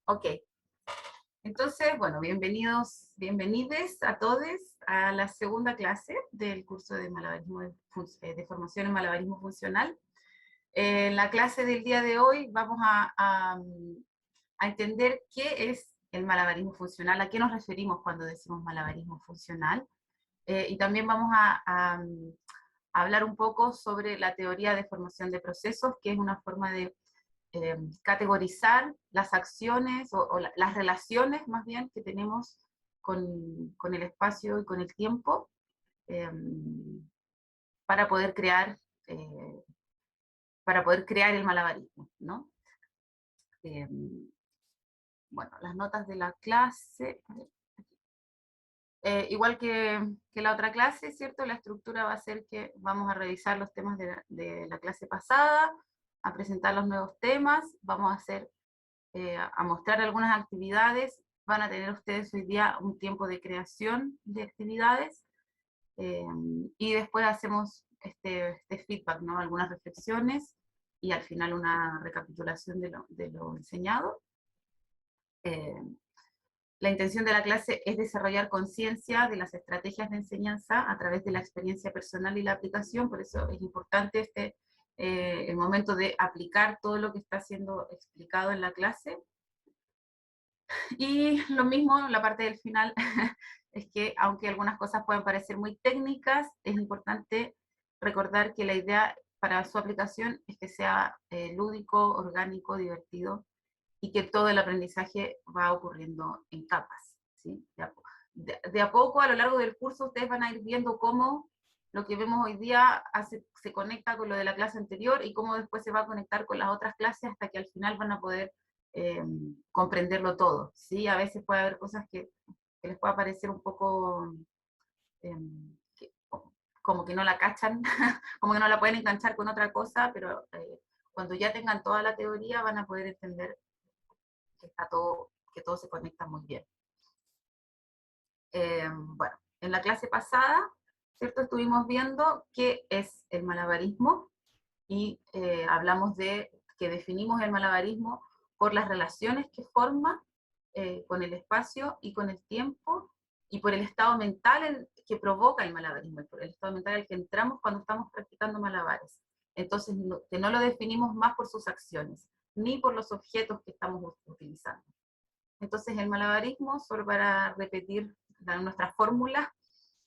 Ok, entonces, bueno, bienvenides a todos a la segunda clase del curso de malabarismo de formación en malabarismo funcional. En la clase del día de hoy vamos a entender qué es el malabarismo funcional, a qué nos referimos cuando decimos malabarismo funcional, y también vamos a hablar un poco sobre la teoría de formación de procesos, que es una forma de categorizar las acciones o las relaciones más bien que tenemos con el espacio y con el tiempo, eh, para poder crear eh, para poder crear el malabarismo, ¿no? Eh, bueno, las notas de la clase, igual que la otra clase, ¿cierto? La estructura va a ser que vamos a revisar los temas de la clase pasada, a presentar los nuevos temas, vamos a hacer a mostrar algunas actividades. Van a tener ustedes hoy día un tiempo de creación de actividades, eh, y después hacemos este feedback, ¿no? Algunas reflexiones y al final una recapitulación de lo enseñado. Eh, la intención de la clase es desarrollar conciencia de las estrategias de enseñanza a través de la experiencia personal y la aplicación, por eso es importante el momento de aplicar todo lo que está siendo explicado en la clase. Y lo mismo, la parte del final, es que aunque algunas cosas pueden parecer muy técnicas, es importante recordar que la idea para su aplicación es que sea lúdico, orgánico, divertido, y que todo el aprendizaje va ocurriendo en capas, ¿sí? De a poco, a lo largo del curso, ustedes van a ir viendo cómo lo que vemos hoy día se conecta con lo de la clase anterior y cómo después se va a conectar con las otras clases hasta que al final van a poder eh, comprenderlo todo, ¿sí? A veces puede haber cosas que les pueda parecer un poco eh, que, como que no la cachan, como que no la pueden enganchar con otra cosa, pero cuando ya tengan toda la teoría van a poder entender que todo se conecta muy bien. Bueno, en la clase pasada, ¿cierto? Estuvimos viendo qué es el malabarismo y hablamos de que definimos el malabarismo por las relaciones que forma con el espacio y con el tiempo, y por el estado mental que provoca el malabarismo, y por el estado mental al que entramos cuando estamos practicando malabares. Entonces, que no lo definimos más por sus acciones, ni por los objetos que estamos utilizando. Entonces, el malabarismo, solo para repetir nuestra fórmula,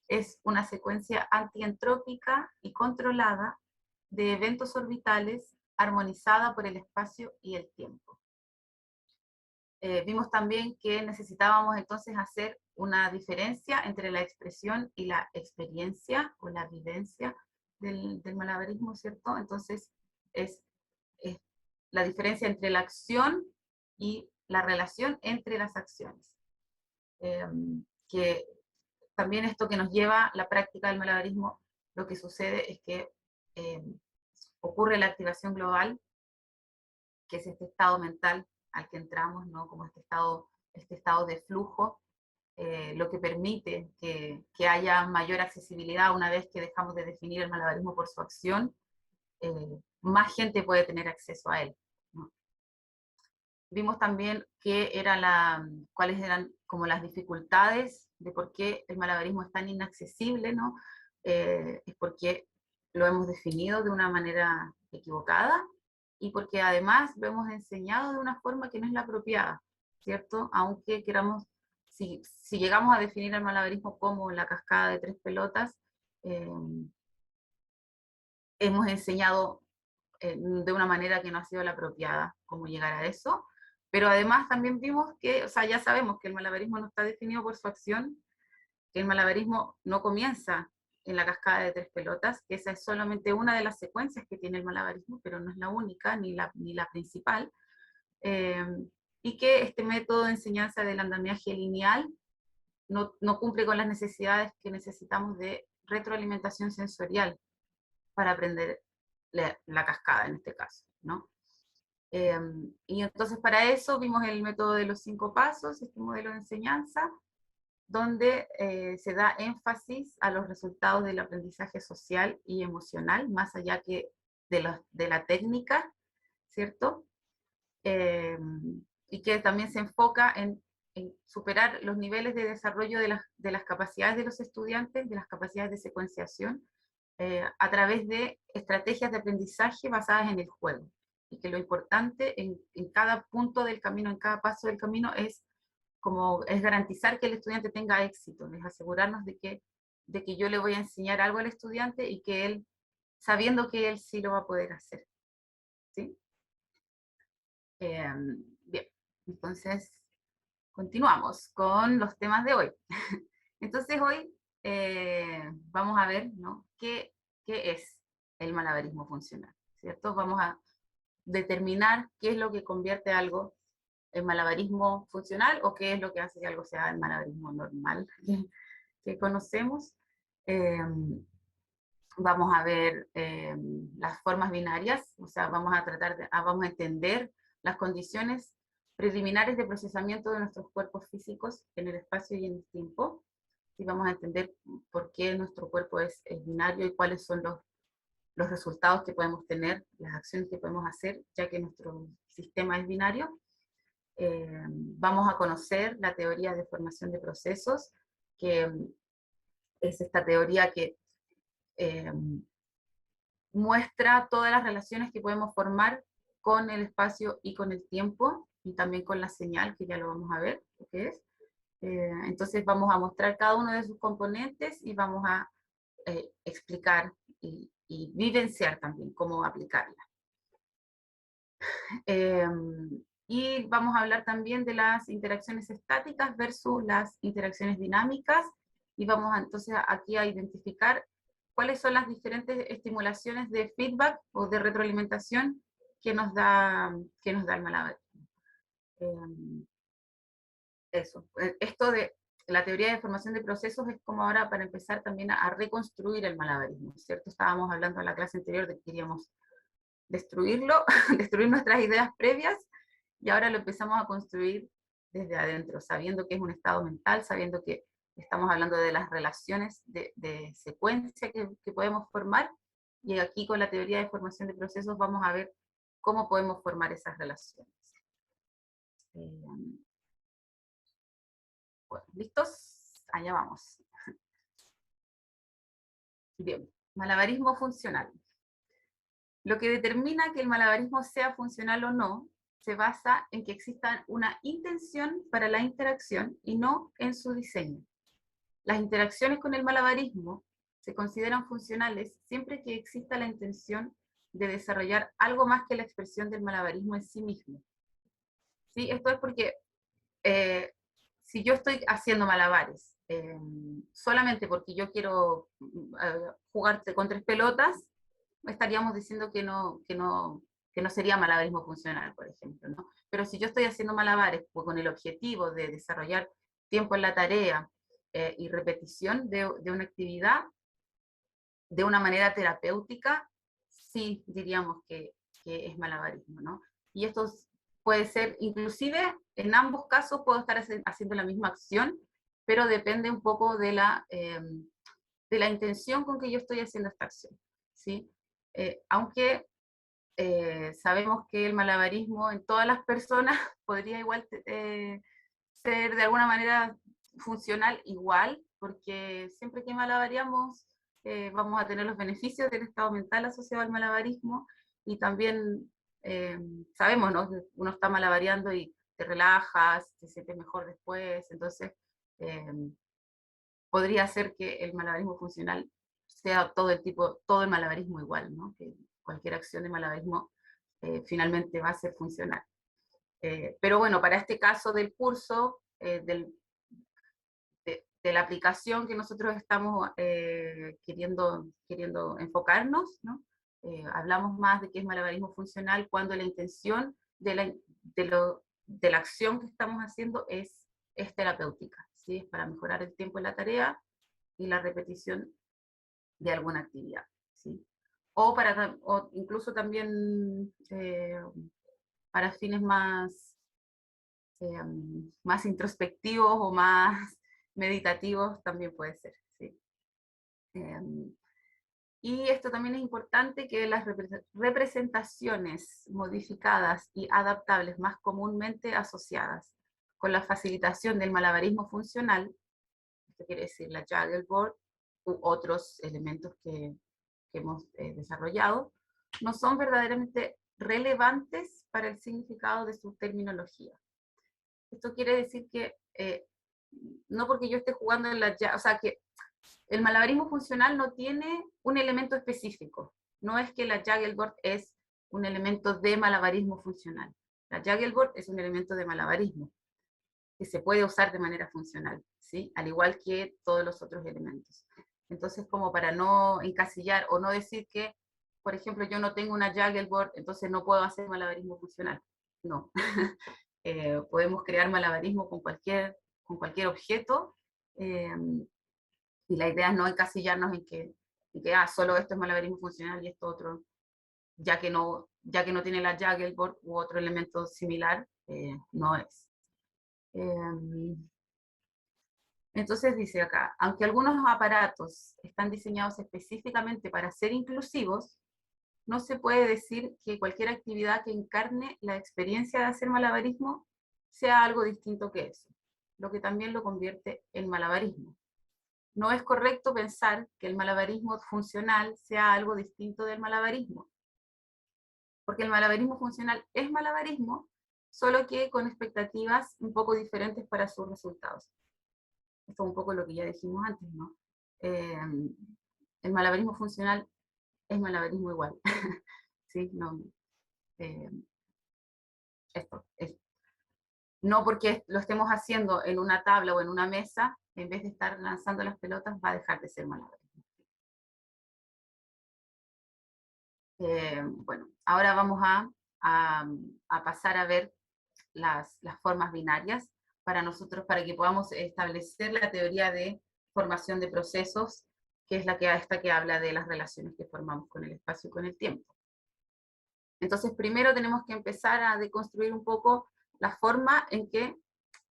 es una secuencia antientrópica y controlada de eventos orbitales armonizada por el espacio y el tiempo. Vimos también que necesitábamos entonces hacer una diferencia entre la expresión y la experiencia o la vivencia del malabarismo, ¿cierto? Entonces, es la diferencia entre la acción y la relación entre las acciones. Eh, que también esto que nos lleva la práctica del malabarismo, lo que sucede es que eh, ocurre la activación global, que es este estado mental al que entramos, ¿no? Como este estado de flujo, lo que permite que haya mayor accesibilidad una vez que dejamos de definir el malabarismo por su acción, más gente puede tener acceso a él, ¿no? Vimos también cuáles eran como las dificultades de por qué el malabarismo es tan inaccesible, ¿no? Es porque lo hemos definido de una manera equivocada y porque además lo hemos enseñado de una forma que no es la apropiada, ¿cierto? Aunque queramos, si llegamos a definir el malabarismo como la cascada de 3 pelotas, eh, hemos enseñado de una manera que no ha sido la apropiada cómo llegar a eso. Pero además también vimos que, o sea, ya sabemos que el malabarismo no está definido por su acción, que el malabarismo no comienza en la cascada de 3 pelotas, que esa es solamente una de las secuencias que tiene el malabarismo, pero no es la única ni la principal, eh, y que este método de enseñanza del andamiaje lineal no cumple con las necesidades que necesitamos de retroalimentación sensorial para aprender la cascada en este caso, ¿no? Eh, y entonces para eso vimos el método de los 5 pasos, este modelo de enseñanza, donde se da énfasis a los resultados del aprendizaje social y emocional, más allá que de la técnica, ¿cierto? Eh, y que también se enfoca en superar los niveles de desarrollo de las capacidades de los estudiantes, de las capacidades de secuenciación, a través de estrategias de aprendizaje basadas en el juego. Y que lo importante en cada punto del camino, en cada paso del camino, es garantizar que el estudiante tenga éxito, es asegurarnos de que yo le voy a enseñar algo al estudiante y que él, sabiendo que él sí lo va a poder hacer. ¿Sí? Bien, entonces continuamos con los temas de hoy. Entonces hoy vamos a ver, ¿no?, qué es el malabarismo funcional, ¿cierto? Vamos a determinar qué es lo que convierte algo en malabarismo funcional o qué es lo que hace que algo sea el malabarismo normal que conocemos. Vamos a ver las formas binarias, o sea, vamos a entender las condiciones preliminares de procesamiento de nuestros cuerpos físicos en el espacio y en el tiempo. Y vamos a entender por qué nuestro cuerpo es binario y cuáles son los resultados que podemos tener, las acciones que podemos hacer, ya que nuestro sistema es binario. Vamos a conocer la teoría de formación de procesos, que es esta teoría que muestra todas las relaciones que podemos formar con el espacio y con el tiempo, y también con la señal, que ya lo vamos a ver lo que es. Entonces vamos a mostrar cada uno de sus componentes y vamos a explicar y vivenciar también cómo aplicarla. Y vamos a hablar también de las interacciones estáticas versus las interacciones dinámicas, y vamos entonces aquí a identificar cuáles son las diferentes estimulaciones de feedback o de retroalimentación que nos da el malabarismo. Esto de la teoría de formación de procesos es como ahora para empezar también a reconstruir el malabarismo, ¿cierto? Estábamos hablando en la clase anterior de que queríamos destruirlo, destruir nuestras ideas previas, y ahora lo empezamos a construir desde adentro, sabiendo que es un estado mental, sabiendo que estamos hablando de las relaciones de secuencia que podemos formar, y aquí con la teoría de formación de procesos vamos a ver cómo podemos formar esas relaciones. Bueno, ¿listos? Allá vamos. Bien, malabarismo funcional. Lo que determina que el malabarismo sea funcional o no se basa en que exista una intención para la interacción y no en su diseño. Las interacciones con el malabarismo se consideran funcionales siempre que exista la intención de desarrollar algo más que la expresión del malabarismo en sí mismo. ¿Sí? Esto es porque si yo estoy haciendo malabares solamente porque yo quiero jugar con 3 pelotas, estaríamos diciendo que no sería malabarismo funcional, por ejemplo, ¿no? Pero si yo estoy haciendo malabares con el objetivo de desarrollar tiempo en la tarea y repetición de una actividad de una manera terapéutica, sí diríamos que es malabarismo, ¿no? Y esto puede ser, inclusive, en ambos casos puedo estar haciendo la misma acción, pero depende un poco de la intención con que yo estoy haciendo esta acción, ¿sí? Aunque sabemos que el malabarismo en todas las personas podría igual ser de alguna manera funcional igual, porque siempre que malabareamos vamos a tener los beneficios del estado mental asociado al malabarismo, y también sabemos, ¿no?, que uno está malabareando y te relajas, te sientes mejor después, entonces eh, podría ser que el malabarismo funcional sea todo el malabarismo igual, ¿no? Que cualquier acción de malabarismo finalmente va a ser funcional. Pero bueno, para este caso del curso, de la aplicación que nosotros estamos queriendo enfocarnos, ¿no? Hablamos más de que es malabarismo funcional cuando la intención de la acción que estamos haciendo es terapéutica, ¿sí? Es para mejorar el tiempo en la tarea y la repetición de alguna actividad, ¿sí? O incluso también para fines más introspectivos o más meditativos también puede ser, ¿sí? Y esto también es importante, que las representaciones modificadas y adaptables más comúnmente asociadas con la facilitación del malabarismo funcional, esto quiere decir la Juggleboard u otros elementos que hemos desarrollado, no son verdaderamente relevantes para el significado de su terminología. Esto quiere decir que no porque yo esté jugando en la, o sea, que el malabarismo funcional no tiene un elemento específico. No es que la Juggleboard es un elemento de malabarismo funcional. La Juggleboard es un elemento de malabarismo que se puede usar de manera funcional, ¿sí? Al igual que todos los otros elementos. Entonces, como para no encasillar o no decir que, por ejemplo, yo no tengo una Juggleboard, entonces no puedo hacer malabarismo funcional. No. Podemos crear malabarismo con cualquier objeto, y la idea es no encasillarnos en que solo esto es malabarismo funcional y esto otro, ya que no tiene la Juggleboard u otro elemento similar, no es. Entonces dice acá, aunque algunos aparatos están diseñados específicamente para ser inclusivos, no se puede decir que cualquier actividad que encarne la experiencia de hacer malabarismo sea algo distinto que eso, lo que también lo convierte en malabarismo. No es correcto pensar que el malabarismo funcional sea algo distinto del malabarismo, porque el malabarismo funcional es malabarismo, solo que con expectativas un poco diferentes para sus resultados. Esto es un poco lo que ya dijimos antes, ¿no? El malabarismo funcional es malabarismo igual. ¿Sí? No, eh, esto, es, no porque lo estemos haciendo en una tabla o en una mesa, en vez de estar lanzando las pelotas, va a dejar de ser malabarismo. Bueno, ahora vamos a pasar a ver las formas binarias para nosotros, para que podamos establecer la teoría de formación de procesos, que es esta que habla de las relaciones que formamos con el espacio y con el tiempo. Entonces, primero tenemos que empezar a deconstruir un poco la forma en que,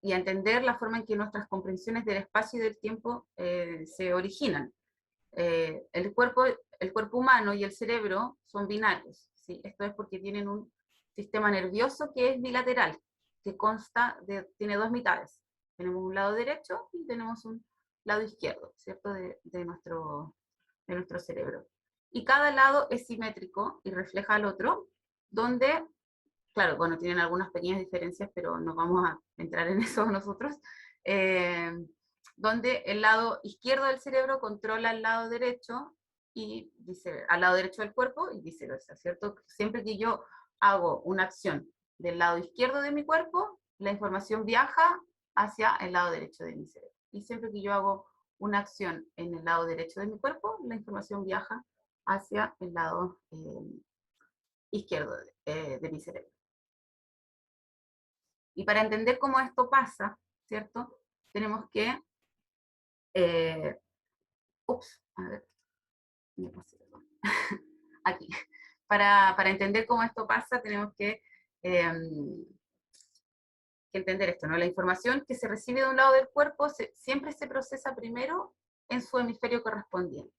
y a entender la forma en que nuestras comprensiones del espacio y del tiempo se originan. El cuerpo humano y el cerebro son binarios, ¿sí? Esto es porque tienen un sistema nervioso que es bilateral, que tiene dos mitades. Tenemos un lado derecho y tenemos un lado izquierdo, ¿cierto? De nuestro cerebro. Y cada lado es simétrico y refleja al otro, donde, claro, bueno, tienen algunas pequeñas diferencias, pero no vamos a entrar en eso nosotros, eh, donde el lado izquierdo del cerebro controla el lado derecho y al lado derecho del cuerpo y viceversa, ¿cierto? Siempre que yo hago una acción del lado izquierdo de mi cuerpo, la información viaja hacia el lado derecho de mi cerebro. Y siempre que yo hago una acción en el lado derecho de mi cuerpo, la información viaja hacia el lado izquierdo de mi cerebro. Y para entender cómo esto pasa, ¿cierto? Tenemos que, a ver, me pasé, aquí. Para entender cómo esto pasa, tenemos que entender esto, ¿no? La información que se recibe de un lado del cuerpo siempre se procesa primero en su hemisferio correspondiente.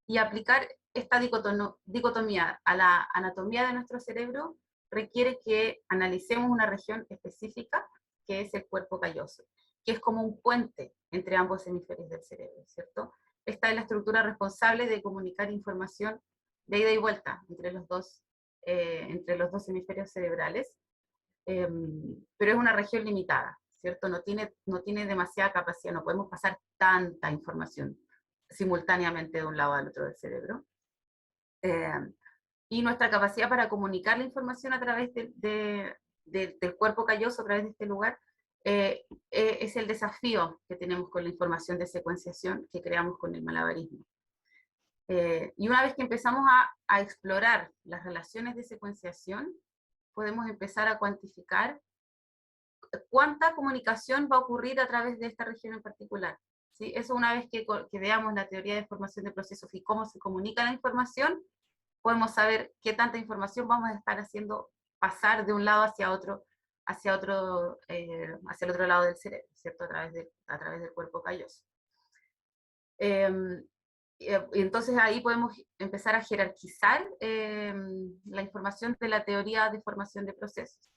Y aplicar esta dicotomía a la anatomía de nuestro cerebro requiere que analicemos una región específica, que es el cuerpo calloso, que es como un puente entre ambos hemisferios del cerebro, ¿cierto? Esta es la estructura responsable de comunicar información de ida y vuelta entre los dos hemisferios cerebrales, pero es una región limitada, ¿cierto? No tiene demasiada capacidad, no podemos pasar tanta información simultáneamente de un lado al otro del cerebro. Y nuestra capacidad para comunicar la información a través del cuerpo calloso, a través de este lugar, es el desafío que tenemos con la información de secuenciación que creamos con el malabarismo. Y una vez que empezamos a explorar las relaciones de secuenciación, podemos empezar a cuantificar cuánta comunicación va a ocurrir a través de esta región en particular. ¿Sí? Eso una vez que veamos la teoría de formación de procesos y cómo se comunica la información, podemos saber qué tanta información vamos a estar haciendo pasar de un lado hacia el otro lado del cerebro, ¿cierto? A través del cuerpo calloso. Y entonces ahí podemos empezar a jerarquizar la información de la teoría de formación de procesos.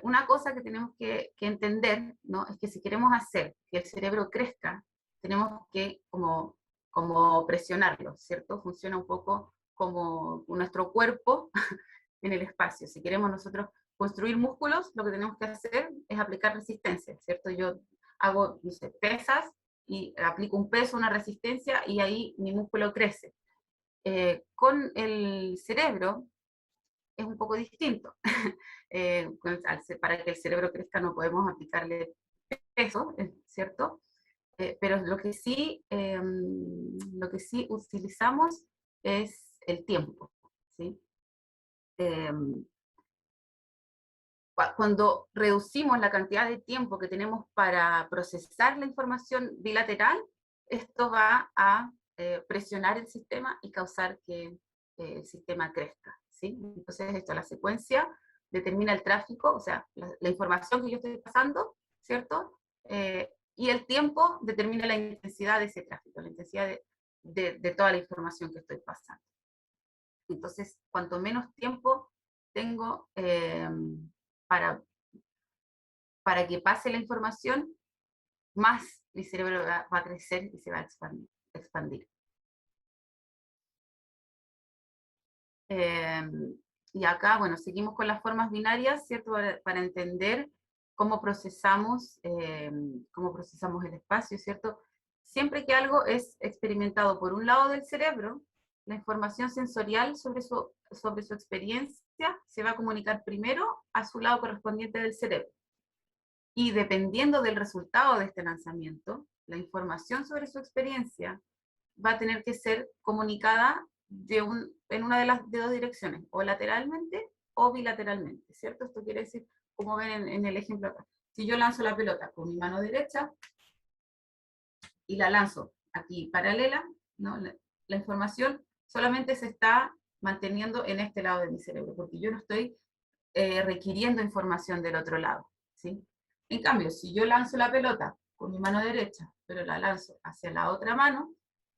Una cosa que tenemos que entender, ¿no? Es que si queremos hacer que el cerebro crezca, tenemos que como presionarlo, ¿cierto? Funciona un poco como nuestro cuerpo en el espacio. Si queremos nosotros construir músculos, lo que tenemos que hacer es aplicar resistencia, ¿cierto? Yo hago, no sé, pesas y aplico un peso, una resistencia, y ahí mi músculo crece. Con el cerebro es un poco distinto. Para que el cerebro crezca no podemos aplicarle peso, ¿cierto? Pero lo que sí utilizamos es el tiempo, ¿sí? Eh, Cuando reducimos la cantidad de tiempo que tenemos para procesar la información bilateral, esto va a presionar el sistema y causar que el sistema crezca, ¿sí? Entonces, la secuencia determina el tráfico, o sea, la información que yo estoy pasando, ¿cierto? Y el tiempo determina la intensidad de ese tráfico, la intensidad de toda la información que estoy pasando. Entonces, cuanto menos tiempo tengo para, para que pase la información, más mi cerebro va a crecer y se va a expandir. Y acá, bueno, seguimos con las formas binarias, ¿cierto? Para entender cómo procesamos el espacio, ¿cierto? Siempre que algo es experimentado por un lado del cerebro, la información sensorial sobre su experiencia se va a comunicar primero a su lado correspondiente del cerebro. Y dependiendo del resultado de este lanzamiento, la información sobre su experiencia va a tener que ser comunicada en una de las dos direcciones, o lateralmente o bilateralmente, ¿cierto? Esto quiere decir, como ven en el ejemplo acá, si yo lanzo la pelota con mi mano derecha y la lanzo aquí paralela, ¿no? La información solamente se está manteniendo en este lado de mi cerebro, porque yo no estoy requiriendo información del otro lado, ¿sí? En cambio, si yo lanzo la pelota con mi mano derecha, pero la lanzo hacia la otra mano,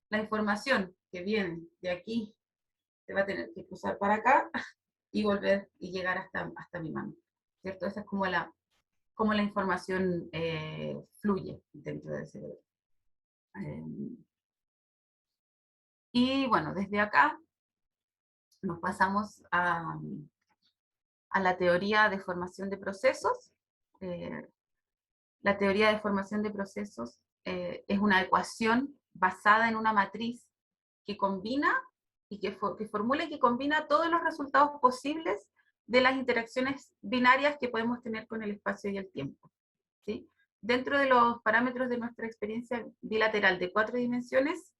la información que viene de aquí se va a tener que cruzar para acá y volver y llegar hasta mi mano, ¿cierto? Esa es como la información fluye dentro del cerebro. Y bueno, desde acá nos pasamos a la teoría de formación de procesos. La teoría de formación de procesos es una ecuación basada en una matriz que combina y que formula y que combina todos los resultados posibles de las interacciones binarias que podemos tener con el espacio y el tiempo, ¿sí? Dentro de los parámetros de nuestra experiencia bilateral de 4 dimensiones,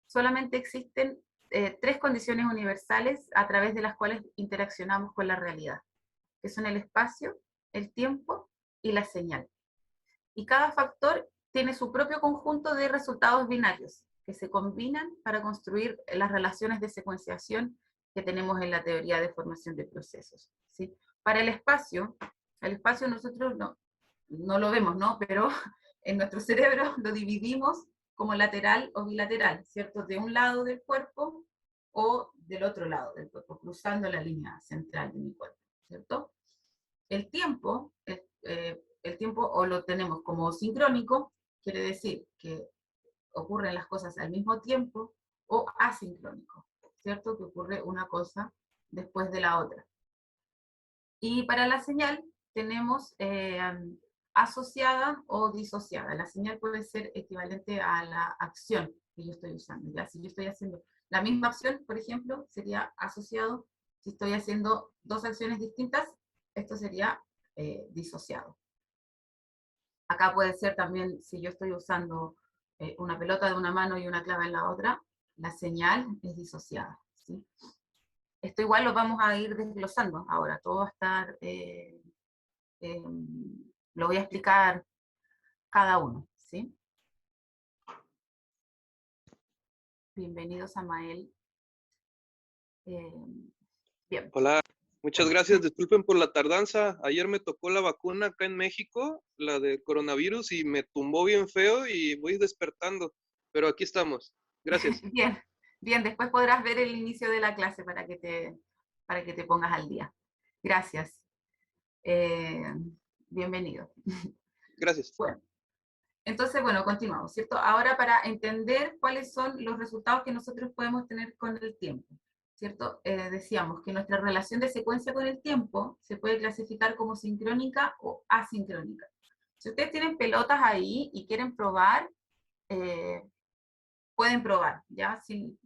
solamente existen 3 condiciones universales a través de las cuales interaccionamos con la realidad, que son el espacio, el tiempo y la señal. Y cada factor tiene su propio conjunto de resultados binarios que se combinan para construir las relaciones de secuenciación que tenemos en la teoría de formación de procesos, ¿sí? Para el espacio nosotros no lo vemos, ¿no? Pero en nuestro cerebro lo dividimos como lateral o bilateral, ¿cierto? De un lado del cuerpo o del otro lado del cuerpo, cruzando la línea central de mi cuerpo, ¿cierto? El tiempo, el tiempo o lo tenemos como sincrónico, quiere decir que ocurren las cosas al mismo tiempo, o asincrónico, ¿cierto? Que ocurre una cosa después de la otra. Y para la señal tenemos asociada o disociada. La señal puede ser equivalente a la acción que yo estoy usando. ¿Ya? Si yo estoy haciendo la misma acción, por ejemplo, sería asociado. Si estoy haciendo 2 acciones distintas, esto sería disociado. Acá puede ser también, si yo estoy usando una pelota de una mano y una clava en la otra, la señal es disociada, ¿sí? Esto igual lo vamos a ir desglosando ahora, todo va a estar, lo voy a explicar cada uno, ¿sí? Bienvenido, Samael. Bien. Hola, muchas Bueno. gracias. Disculpen por la tardanza. Ayer me tocó la vacuna acá en México, la de coronavirus, y me tumbó bien feo y voy despertando. pero aquí estamos. Gracias. Bien, bien, después podrás ver el inicio de la clase para que te pongas al día. Gracias. Eh, Bienvenido. Gracias. Bueno, entonces, bueno, continuamos, ¿cierto? Ahora para entender cuáles son los resultados que nosotros podemos tener con el tiempo, ¿cierto? Decíamos que nuestra relación de secuencia con el tiempo se puede clasificar como sincrónica o asincrónica. Si ustedes tienen pelotas ahí y quieren probar, pueden probar, ¿ya? Si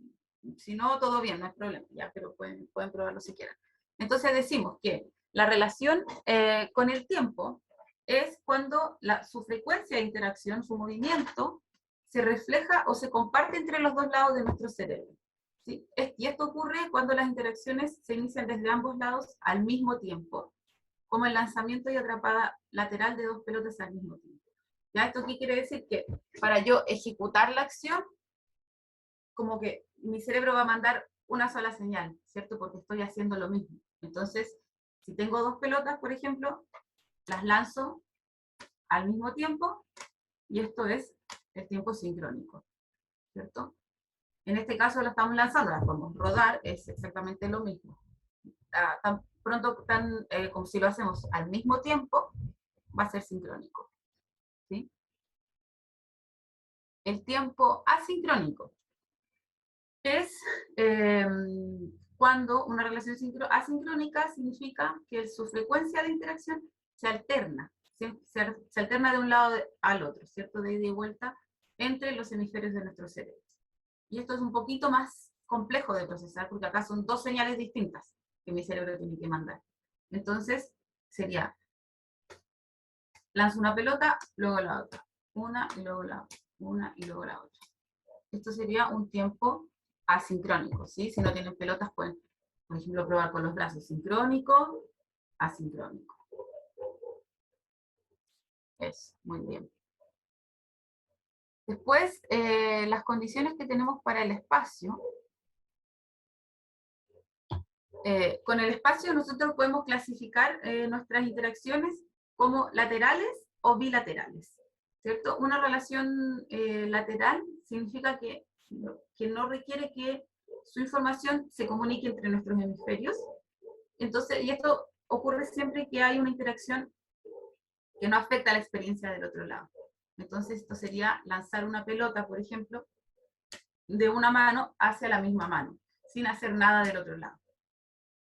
no, todo bien, no hay problema, ¿ya? Pero pueden probarlo si quieren. Entonces decimos que la relación con el tiempo es cuando su frecuencia de interacción, su movimiento, se refleja o se comparte entre los dos lados de nuestro cerebro. ¿Sí? Y esto ocurre cuando las interacciones se inician desde ambos lados al mismo tiempo, como el lanzamiento y atrapada lateral de dos pelotas al mismo tiempo. ¿Ya? ¿Esto qué quiere decir? Que para yo ejecutar la acción, como que mi cerebro va a mandar una sola señal, ¿cierto? Porque estoy haciendo lo mismo. Entonces, si tengo dos pelotas, por ejemplo, las lanzo al mismo tiempo, y esto es el tiempo sincrónico, ¿cierto? En este caso lo estamos lanzando, las podemos rodar, es exactamente lo mismo. Tan pronto como si lo hacemos al mismo tiempo, va a ser sincrónico, ¿sí? El tiempo asincrónico es cuando una relación asincrónica significa que su frecuencia de interacción se alterna, se alterna de un lado al otro, ¿cierto? De ida y vuelta entre los hemisferios de nuestro cerebro. Y esto es un poquito más complejo de procesar, porque acá son dos señales distintas que mi cerebro tiene que mandar. Entonces, sería, lanzo una pelota, luego la otra, una y luego la otra, una y luego la otra. Esto sería un tiempo asincrónico, ¿sí? Si no tienen pelotas, pueden, por ejemplo, probar con los brazos sincrónico, asincrónico. Eso, muy bien. Después, las condiciones que tenemos para el espacio. Con el espacio nosotros podemos clasificar nuestras interacciones como laterales o bilaterales, ¿cierto? Una relación lateral significa que no requiere que su información se comunique entre nuestros hemisferios. Entonces, y esto ocurre siempre que hay una interacción que no afecta a la experiencia del otro lado. Entonces, esto sería lanzar una pelota, por ejemplo, de una mano hacia la misma mano, sin hacer nada del otro lado,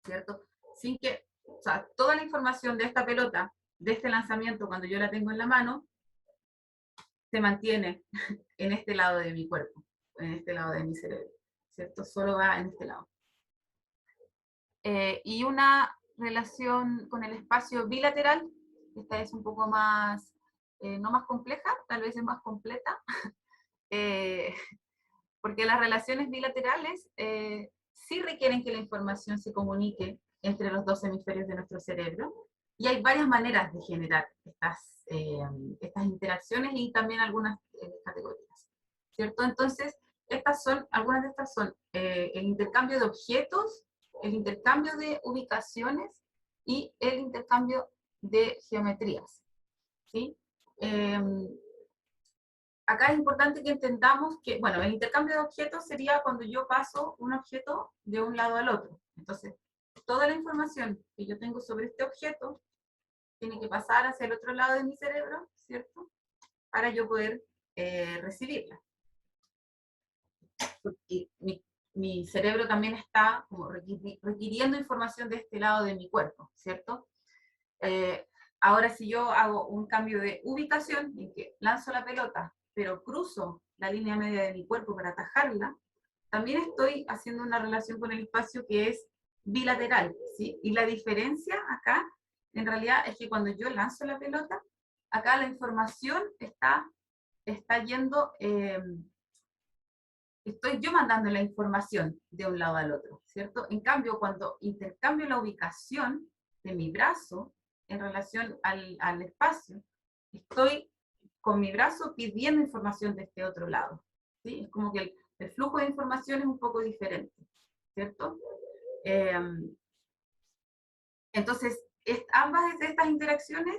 ¿cierto? Sin que, o sea, toda la información de esta pelota, de este lanzamiento, cuando yo la tengo en la mano, se mantiene en este lado de mi cuerpo, en este lado de mi cerebro, ¿cierto? Solo va en este lado. Y una relación con el espacio bilateral, esta es un poco más, no más compleja, tal vez es más completa, porque las relaciones bilaterales sí requieren que la información se comunique entre los dos hemisferios de nuestro cerebro, y hay varias maneras de generar estas interacciones y también algunas categorías, ¿cierto? Entonces, algunas de estas son el intercambio de objetos, el intercambio de ubicaciones y el intercambio de geometrías, ¿sí? Acá es importante que entendamos que, bueno, el intercambio de objetos sería cuando yo paso un objeto de un lado al otro. Entonces, toda la información que yo tengo sobre este objeto tiene que pasar hacia el otro lado de mi cerebro, ¿cierto? Para yo poder recibirla. Porque mi cerebro también está como requiriendo información de este lado de mi cuerpo, ¿cierto? Ahora, si yo hago un cambio de ubicación, en que lanzo la pelota, pero cruzo la línea media de mi cuerpo para atajarla, también estoy haciendo una relación con el espacio que es bilateral, ¿sí? Y la diferencia acá, en realidad, es que cuando yo lanzo la pelota, acá la información está yendo, estoy yo mandando la información de un lado al otro, ¿cierto? En cambio, cuando intercambio la ubicación de mi brazo en relación al espacio, estoy con mi brazo pidiendo información de este otro lado, ¿sí? Es como que el flujo de información es un poco diferente, ¿cierto? Entonces, ambas de estas interacciones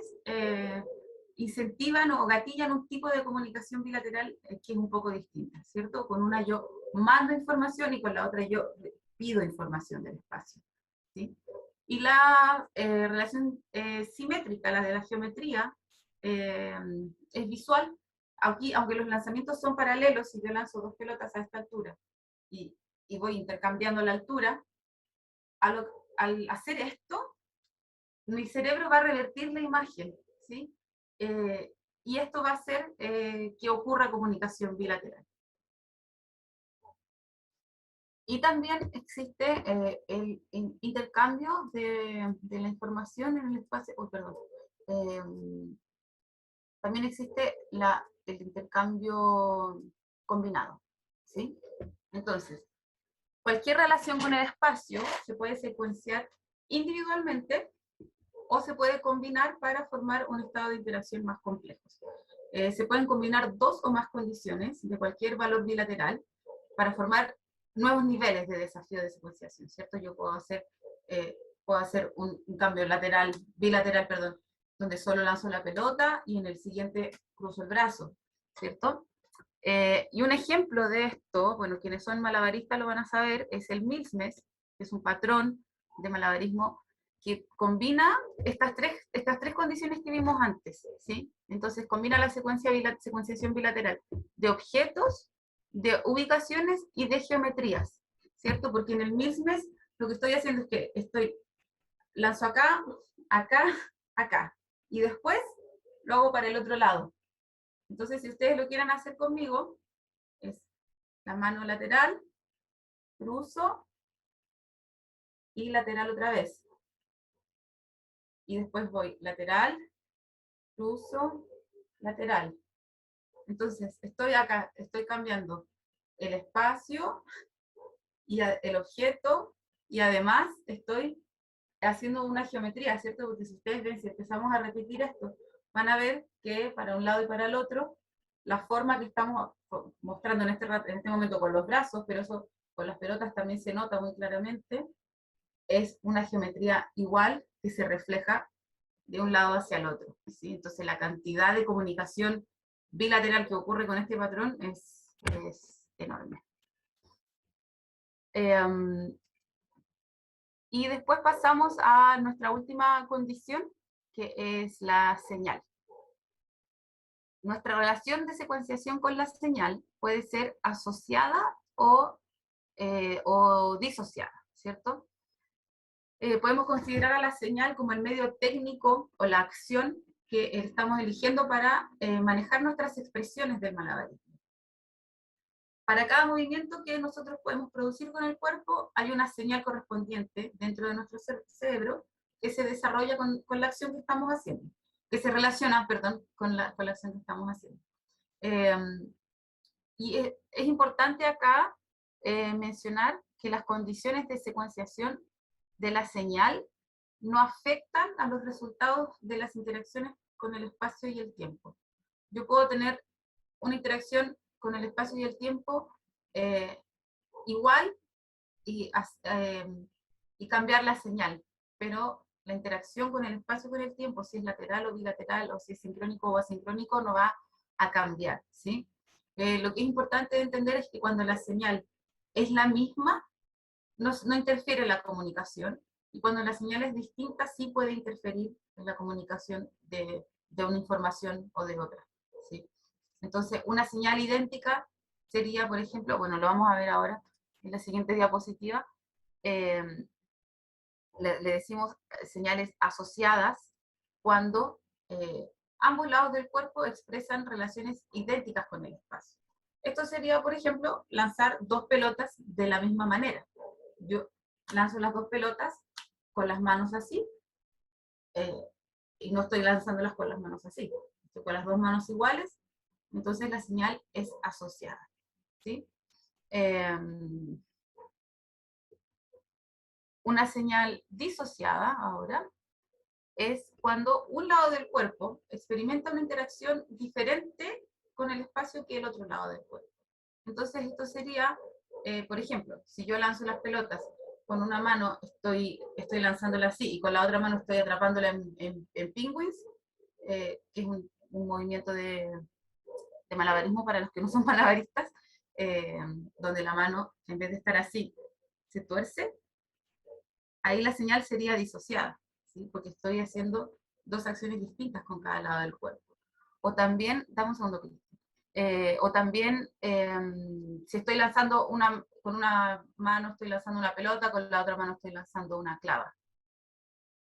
incentivan o gatillan un tipo de comunicación bilateral que es un poco distinta, ¿cierto? Con una yo mando información y con la otra yo pido información del espacio, ¿sí? Y la relación simétrica, la de la geometría, es visual. Aquí, aunque los lanzamientos son paralelos, si yo lanzo dos pelotas a esta altura y voy intercambiando la altura, al hacer esto, mi cerebro va a revertir la imagen, ¿sí? Y esto va a hacer que ocurra comunicación bilateral. Y también existe el intercambio de la información en el espacio, perdón, también existe el intercambio combinado, ¿sí? Entonces, cualquier relación con el espacio se puede secuenciar individualmente o se puede combinar para formar un estado de interacción más complejo. Se pueden combinar dos o más condiciones de cualquier valor bilateral para formar nuevos niveles de desafío de secuenciación, ¿cierto? Yo puedo hacer un cambio bilateral, perdón, donde solo lanzo la pelota y en el siguiente cruzo el brazo, ¿cierto? Y un ejemplo de esto, bueno, quienes son malabaristas lo van a saber, es el Mills-Mess, que es un patrón de malabarismo que combina estas tres condiciones que vimos antes, ¿sí? Entonces combina la secuenciación bilateral de objetos, de ubicaciones y de geometrías, ¿cierto? Porque en el Mills-Mess lo que estoy haciendo es que lanzo acá, acá, acá, y después lo hago para el otro lado. Entonces, si ustedes lo quieren hacer conmigo, es la mano lateral, cruzo, y lateral otra vez. Y después voy lateral, cruzo, lateral. Entonces, estoy acá, estoy cambiando el espacio y el objeto, y además estoy haciendo una geometría, ¿cierto? Porque si ustedes ven, si empezamos a repetir esto, van a ver que para un lado y para el otro, la forma que estamos mostrando en este momento con los brazos, pero eso con las pelotas también se nota muy claramente, es una geometría igual que se refleja de un lado hacia el otro, ¿sí? Entonces la cantidad de comunicación bilateral que ocurre con este patrón es enorme. Y después pasamos a nuestra última condición, que es la señal. Nuestra relación de secuenciación con la señal puede ser asociada o disociada, ¿cierto? Podemos considerar a la señal como el medio técnico o la acción que estamos eligiendo para manejar nuestras expresiones del malabarismo. Para cada movimiento que nosotros podemos producir con el cuerpo, hay una señal correspondiente dentro de nuestro cerebro que se desarrolla con la acción que estamos haciendo, que se relaciona, perdón, con la acción que estamos haciendo. Y es importante acá mencionar que las condiciones de secuenciación de la señal no afectan a los resultados de las interacciones con el espacio y el tiempo. Yo puedo tener una interacción con el espacio y el tiempo igual y cambiar la señal, pero la interacción con el espacio y con el tiempo, si es lateral o bilateral, o si es sincrónico o asincrónico, no va a cambiar, ¿sí? Lo que es importante de entender es que cuando la señal es la misma, no interfiere en la comunicación, y cuando la señal es distinta, sí puede interferir en la comunicación de una información o de otra, ¿sí? Entonces, una señal idéntica sería, por ejemplo, bueno, lo vamos a ver ahora en la siguiente diapositiva, le decimos señales asociadas cuando ambos lados del cuerpo expresan relaciones idénticas con el espacio. Esto sería, por ejemplo, lanzar dos pelotas de la misma manera. Yo lanzo las dos pelotas con las manos así, y no estoy lanzándolas con las manos así. Estoy con las dos manos iguales, entonces la señal es asociada, ¿sí? Una señal disociada ahora es cuando un lado del cuerpo experimenta una interacción diferente con el espacio que el otro lado del cuerpo. Entonces esto sería, por ejemplo, si yo lanzo las pelotas con una mano, estoy lanzándola así, y con la otra mano estoy atrapándola en penguins, que es un movimiento de malabarismo para los que no son malabaristas, donde la mano, en vez de estar así, se tuerce, ahí la señal sería disociada, ¿sí? Porque estoy haciendo dos acciones distintas con cada lado del cuerpo. O también, dame un segundo, o también, si estoy lanzando con una mano estoy lanzando una pelota, con la otra mano estoy lanzando una clava.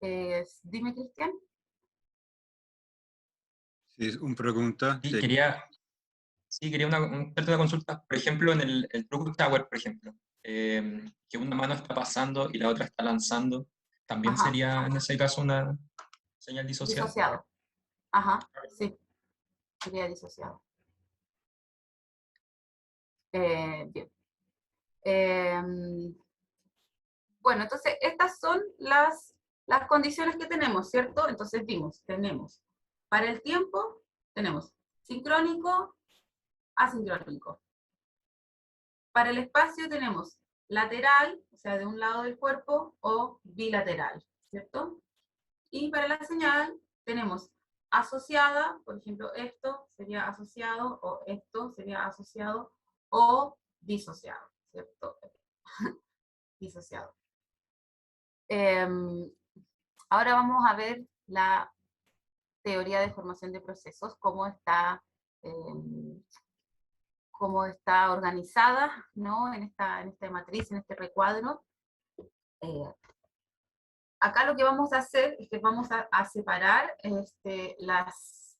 Dime, Cristian. Sí, una pregunta. Sí, quería hacerte una consulta. Por ejemplo, en el truco tower, por ejemplo, que una mano está pasando y la otra está lanzando, ¿también Ajá. sería en ese caso una señal disociada? Disociado. Ajá, sí. Sería disociado. Bien. Bueno, entonces estas son las condiciones que tenemos, ¿cierto? Entonces tenemos para el tiempo, tenemos sincrónico, asincrónico. Para el espacio tenemos lateral, o sea, de un lado del cuerpo, o bilateral, ¿cierto? Y para la señal tenemos asociada, por ejemplo, esto sería asociado, o esto sería asociado, o disociado, ¿cierto? Disociado. Ahora vamos a ver la teoría de formación de procesos, cómo está organizada, ¿no? En esta matriz, en este recuadro. Acá lo que vamos a hacer es que vamos a separar las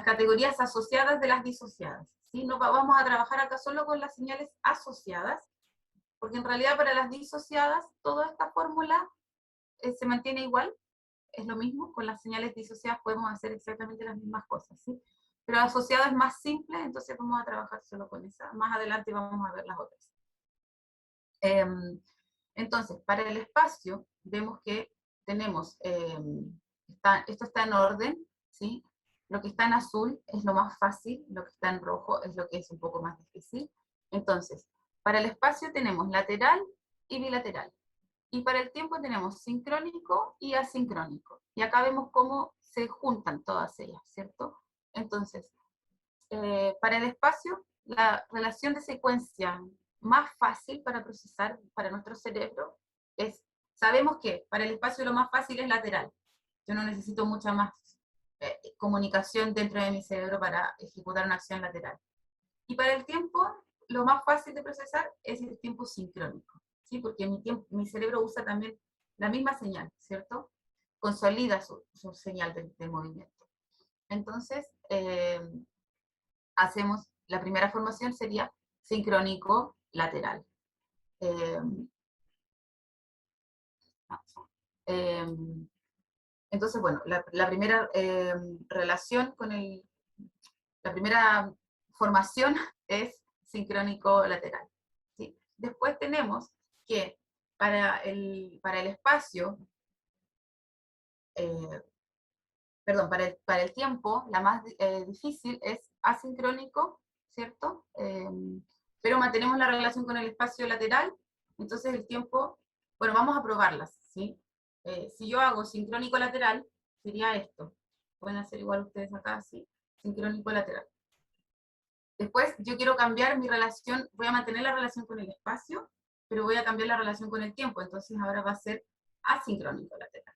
categorías asociadas de las disociadas, ¿sí? No vamos a trabajar acá solo con las señales asociadas, porque en realidad para las disociadas toda esta fórmula se mantiene igual, es lo mismo, con las señales disociadas podemos hacer exactamente las mismas cosas, ¿sí? Pero asociada es más simple, entonces vamos a trabajar solo con esa. Más adelante vamos a ver las otras. Entonces, para el espacio, vemos que tenemos, esto está en orden, ¿sí? Lo que está en azul es lo más fácil, lo que está en rojo es lo que es un poco más difícil. Entonces, para el espacio tenemos lateral y bilateral. Y para el tiempo tenemos sincrónico y asincrónico. Y acá vemos cómo se juntan todas ellas, ¿cierto? Entonces, para el espacio, la relación de secuencia más fácil para procesar para nuestro cerebro es, sabemos que para el espacio lo más fácil es lateral. Yo no necesito mucha más comunicación dentro de mi cerebro para ejecutar una acción lateral. Y para el tiempo, lo más fácil de procesar es el tiempo sincrónico, ¿sí? Porque mi cerebro usa también la misma señal, ¿cierto? Consolida su señal de movimiento. Entonces, la primera formación sería sincrónico lateral. Entonces, bueno, la primera relación la primera formación es sincrónico lateral, ¿sí? Después tenemos que para el espacio, perdón, para el tiempo, la más difícil es asincrónico, ¿cierto? Pero mantenemos la relación con el espacio lateral, entonces el tiempo, bueno, vamos a probarlas, ¿sí? Si yo hago sincrónico lateral, sería esto. Pueden hacer igual ustedes acá, ¿sí? Sincrónico lateral. Después yo quiero cambiar mi relación, voy a mantener la relación con el espacio, pero voy a cambiar la relación con el tiempo, entonces ahora va a ser asincrónico lateral,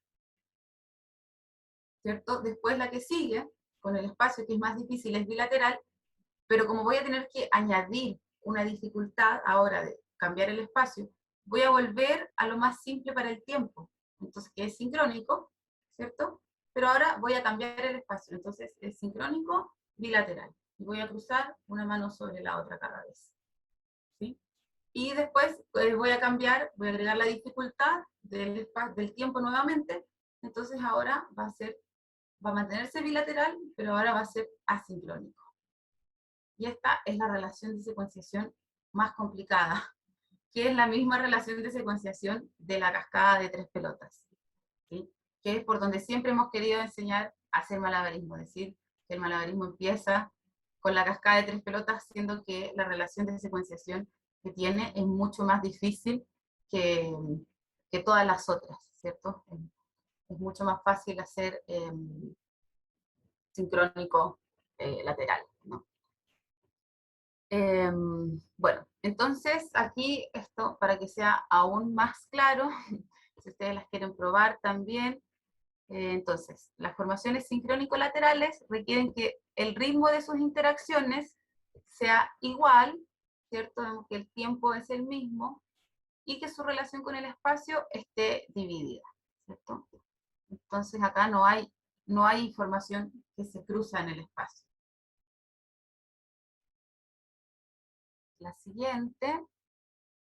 ¿cierto? Después la que sigue, con el espacio que es más difícil, es bilateral, pero como voy a tener que añadir una dificultad ahora de cambiar el espacio, voy a volver a lo más simple para el tiempo, entonces que es sincrónico, ¿cierto? Pero ahora voy a cambiar el espacio, entonces es sincrónico bilateral, y voy a cruzar una mano sobre la otra cada vez, ¿sí? Y después voy a agregar la dificultad del tiempo nuevamente, entonces ahora va a mantenerse bilateral, pero ahora va a ser asincrónico. Y esta es la relación de secuenciación más complicada, que es la misma relación de secuenciación de la cascada de 3 pelotas, ¿sí? Que es por donde siempre hemos querido enseñar a hacer malabarismo, es decir, que el malabarismo empieza con la cascada de 3 pelotas, siendo que la relación de secuenciación que tiene es mucho más difícil que, todas las otras, ¿cierto? Es mucho más fácil hacer sincrónico lateral, ¿no? Bueno, entonces aquí esto, para que sea aún más claro, si ustedes las quieren probar también, entonces, las formaciones sincrónico-laterales requieren que el ritmo de sus interacciones sea igual, ¿cierto? Vemos que el tiempo es el mismo, y que su relación con el espacio esté dividida, ¿cierto? Entonces acá no hay información que se cruza en el espacio. La siguiente,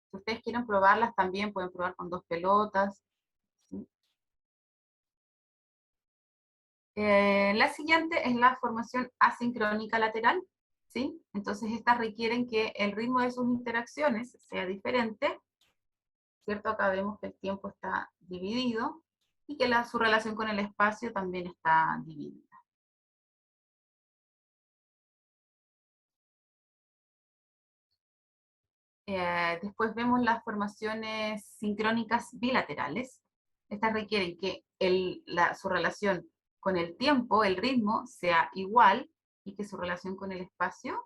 si ustedes quieren probarlas también, pueden probar con 2 pelotas. ¿Sí? La siguiente es la formación asincrónica lateral, ¿sí? Entonces estas requieren que el ritmo de sus interacciones sea diferente, ¿cierto? Acá vemos que el tiempo está dividido, y que su relación con el espacio también está dividida. Después vemos las formaciones sincrónicas bilaterales. Estas requieren que su relación con el tiempo, el ritmo, sea igual, y que su relación con el espacio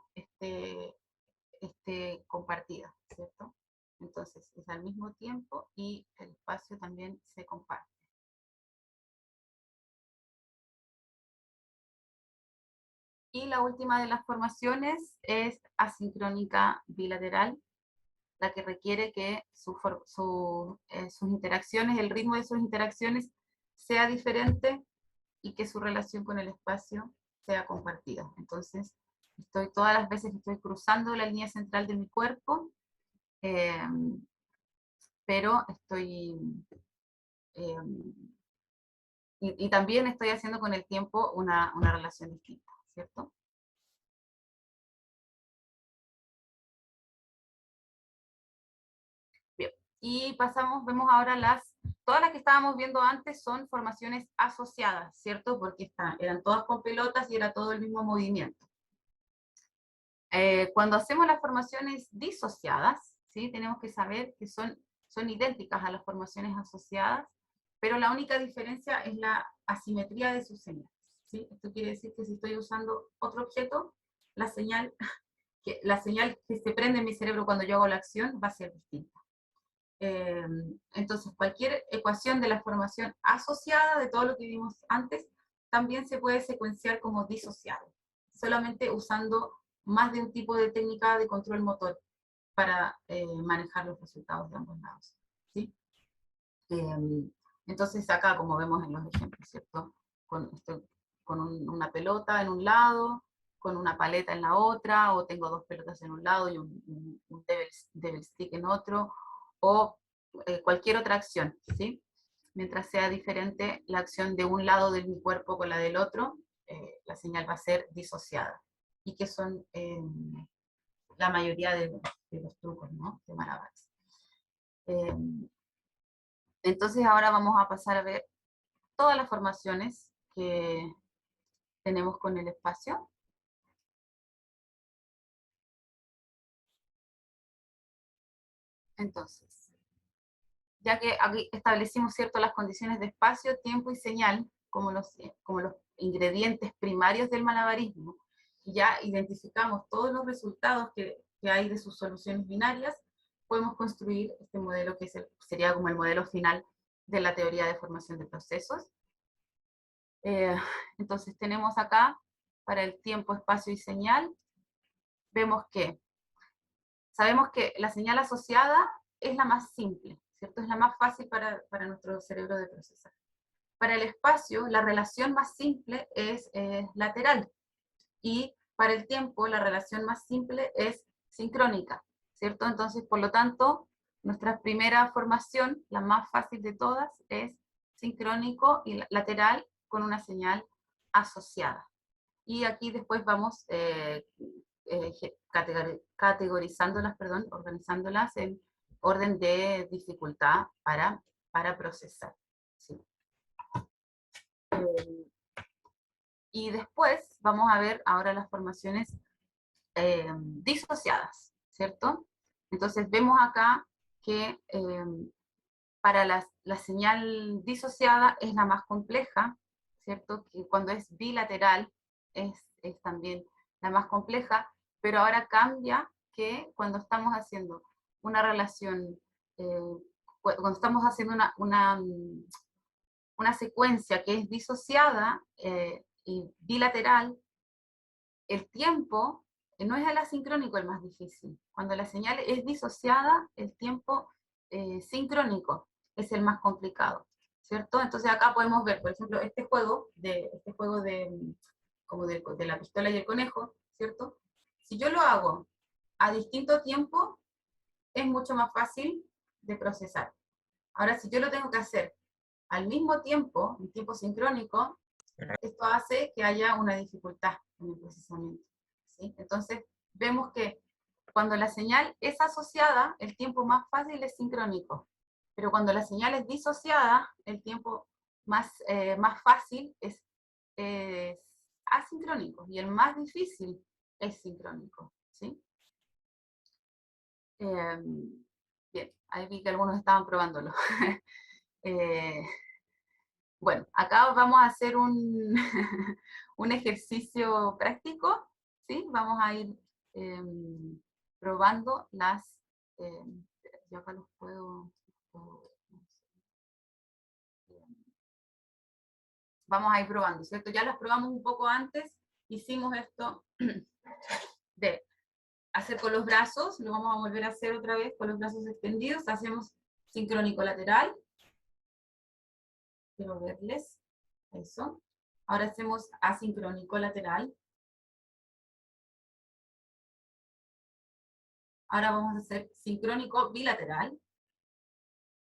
esté compartida, ¿cierto? Entonces, es al mismo tiempo y el espacio también se comparte. Y la última de las formaciones es asincrónica bilateral, la que requiere que sus interacciones, el ritmo de sus interacciones sea diferente, y que su relación con el espacio sea compartida. Entonces, todas las veces que estoy cruzando la línea central de mi cuerpo, pero y también estoy haciendo con el tiempo una relación distinta, ¿cierto? Bien, y vemos ahora todas las que estábamos viendo antes son formaciones asociadas, ¿cierto? Porque eran todas con pelotas y era todo el mismo movimiento. Cuando hacemos las formaciones disociadas, ¿sí? Tenemos que saber que son idénticas a las formaciones asociadas, pero la única diferencia es la asimetría de sus señales, ¿sí? Esto quiere decir que si estoy usando otro objeto, la señal que se prende en mi cerebro cuando yo hago la acción va a ser distinta. Entonces, cualquier ecuación de la formación asociada, de todo lo que vimos antes, también se puede secuenciar como disociado, solamente usando más de un tipo de técnica de control motor para manejar los resultados de ambos lados, ¿sí? Entonces acá, como vemos en los ejemplos, ¿cierto? Con una pelota en un lado, con una paleta en la otra, o tengo 2 pelotas en un lado y un devil stick en otro, o cualquier otra acción, ¿sí? Mientras sea diferente la acción de un lado de mi cuerpo con la del otro, la señal va a ser disociada. Y que son la mayoría de los trucos, ¿no? De malabares. Entonces ahora vamos a pasar a ver todas las formaciones que tenemos con el espacio. Entonces, ya que aquí establecimos, ¿cierto?, las condiciones de espacio, tiempo y señal como los ingredientes primarios del malabarismo, y ya identificamos todos los resultados que hay de sus soluciones binarias, podemos construir este modelo que sería como el modelo final de la teoría de formación de procesos. Entonces tenemos acá, para el tiempo, espacio y señal, sabemos que la señal asociada es la más simple, ¿cierto? Es la más fácil para nuestro cerebro de procesar. Para el espacio, la relación más simple es lateral, y para el tiempo, la relación más simple es sincrónica, ¿cierto? Entonces, por lo tanto, nuestra primera formación, la más fácil de todas, es sincrónico y lateral con una señal asociada. Y aquí después vamos categorizándolas, organizándolas en orden de dificultad para procesar, ¿sí? Y después vamos a ver ahora las formaciones disociadas, ¿cierto? Entonces vemos acá que para la señal disociada es la más compleja, ¿cierto? Que cuando es bilateral es también la más compleja, pero ahora cambia que cuando estamos haciendo una relación, cuando estamos haciendo una secuencia que es disociada y bilateral, el tiempo no es el asincrónico el más difícil. Cuando la señal es disociada, el tiempo sincrónico es el más complicado, ¿cierto? Entonces acá podemos ver, por ejemplo, este juego como de la pistola y el conejo, ¿cierto? Si yo lo hago a distinto tiempo, es mucho más fácil de procesar. Ahora, si yo lo tengo que hacer al mismo tiempo, en tiempo sincrónico, esto hace que haya una dificultad en el procesamiento, ¿sí? Entonces, vemos que cuando la señal es asociada, el tiempo más fácil es sincrónico, pero cuando la señal es disociada, el tiempo más fácil es asincrónico, y el más difícil es sincrónico, ¿sí? Bien, ahí vi que algunos estaban probándolo. Bueno, acá vamos a hacer un, un ejercicio práctico, ¿sí? Vamos a ir probando las... yo acá los puedo vamos a ir probando, ¿cierto? Ya las probamos un poco antes, hicimos esto de hacer con los brazos, lo vamos a volver a hacer otra vez con los brazos extendidos, hacemos sincrónico lateral, quiero verles, eso. Ahora hacemos asincrónico lateral. Ahora vamos a hacer sincrónico bilateral.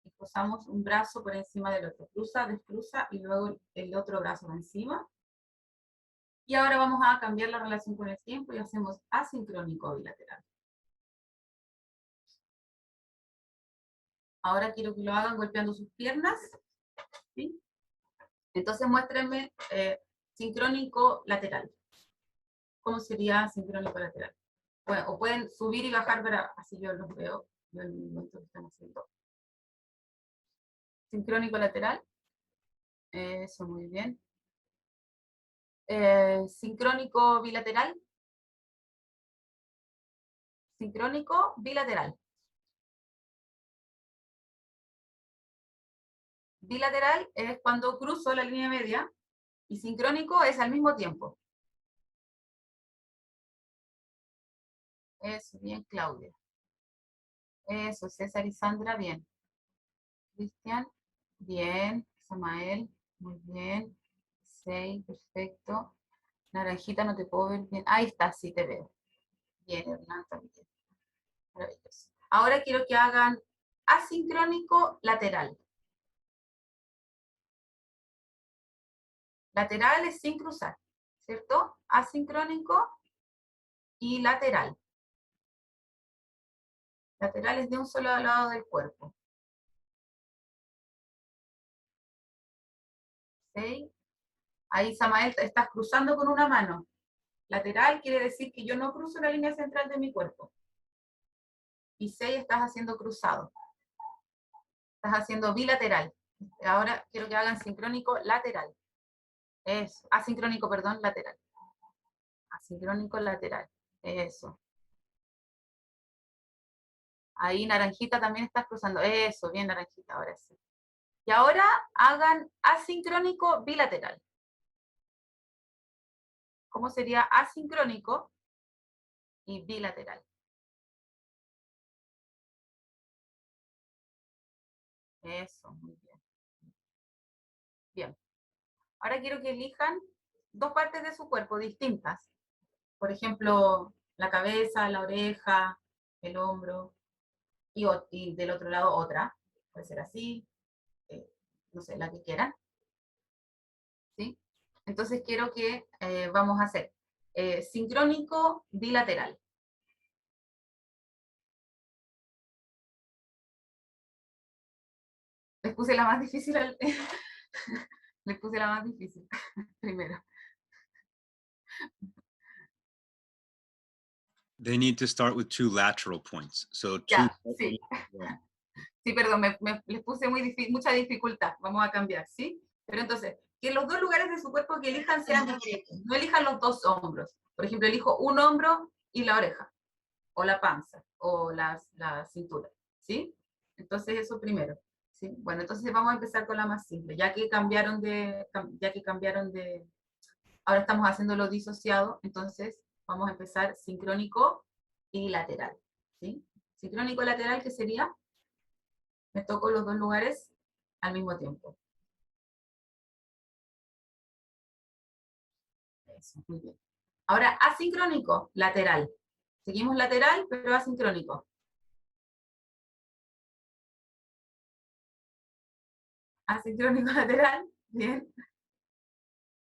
Y cruzamos un brazo por encima del otro. Cruza, descruza y luego el otro brazo va encima. Y ahora vamos a cambiar la relación con el tiempo y hacemos asincrónico bilateral. Ahora quiero que lo hagan golpeando sus piernas. ¿Sí? Entonces muéstrenme sincrónico lateral. ¿Cómo sería sincrónico lateral? Bueno, o pueden subir y bajar para así yo los veo en el momento que están haciendo. Sincrónico lateral. Eso, muy bien. Sincrónico bilateral. Sincrónico bilateral. Bilateral es cuando cruzo la línea media y sincrónico es al mismo tiempo. Eso, bien, Claudia. Eso, César y Sandra, bien. Cristian, bien. Samael, muy bien. Sei, perfecto. Naranjita, no te puedo ver bien. Ahí está, sí te veo. Bien, Hernán también. Maravilloso. Ahora quiero que hagan asincrónico lateral. Lateral es sin cruzar, ¿cierto? Asincrónico y lateral. Lateral es de un solo lado del cuerpo. ¿Sí? Ahí, Samael, estás cruzando con una mano. Lateral quiere decir que yo no cruzo la línea central de mi cuerpo. Y 6 estás haciendo cruzado. Estás haciendo bilateral. Ahora quiero que hagan sincrónico lateral. Eso. Asincrónico, perdón, lateral. Asincrónico lateral. Eso. Ahí, Naranjita, también estás cruzando. Eso, bien, Naranjita, ahora sí. Y ahora hagan asincrónico bilateral. ¿Cómo sería asincrónico y bilateral? Eso, muy bien. Bien. Ahora quiero que elijan dos partes de su cuerpo distintas. Por ejemplo, la cabeza, la oreja, el hombro, y del otro lado otra. Puede ser así, no sé, la que quieran. ¿Sí? Entonces quiero que vamos a hacer sincrónico bilateral. Les puse la más difícil les puse la más difícil primero. They need to start with 2 lateral points. So two. Ya, sí. Sí, perdón, les puse mucha dificultad. Vamos a cambiar, ¿sí? Pero entonces, que los dos lugares de su cuerpo que elijan sean distintos. No elijan los dos hombros. Por ejemplo, elijo un hombro y la oreja, o la panza, o la cintura, ¿sí? Entonces eso primero, ¿sí? Bueno, entonces vamos a empezar con la más simple, ya que cambiaron de, ahora estamos haciéndolo disociado, entonces vamos a empezar sincrónico y lateral, ¿sí? Sincrónico lateral, ¿qué sería? Me toco los dos lugares al mismo tiempo. Eso, muy bien. Ahora, asincrónico, lateral. Seguimos lateral, pero asincrónico. Asincrónico lateral, bien.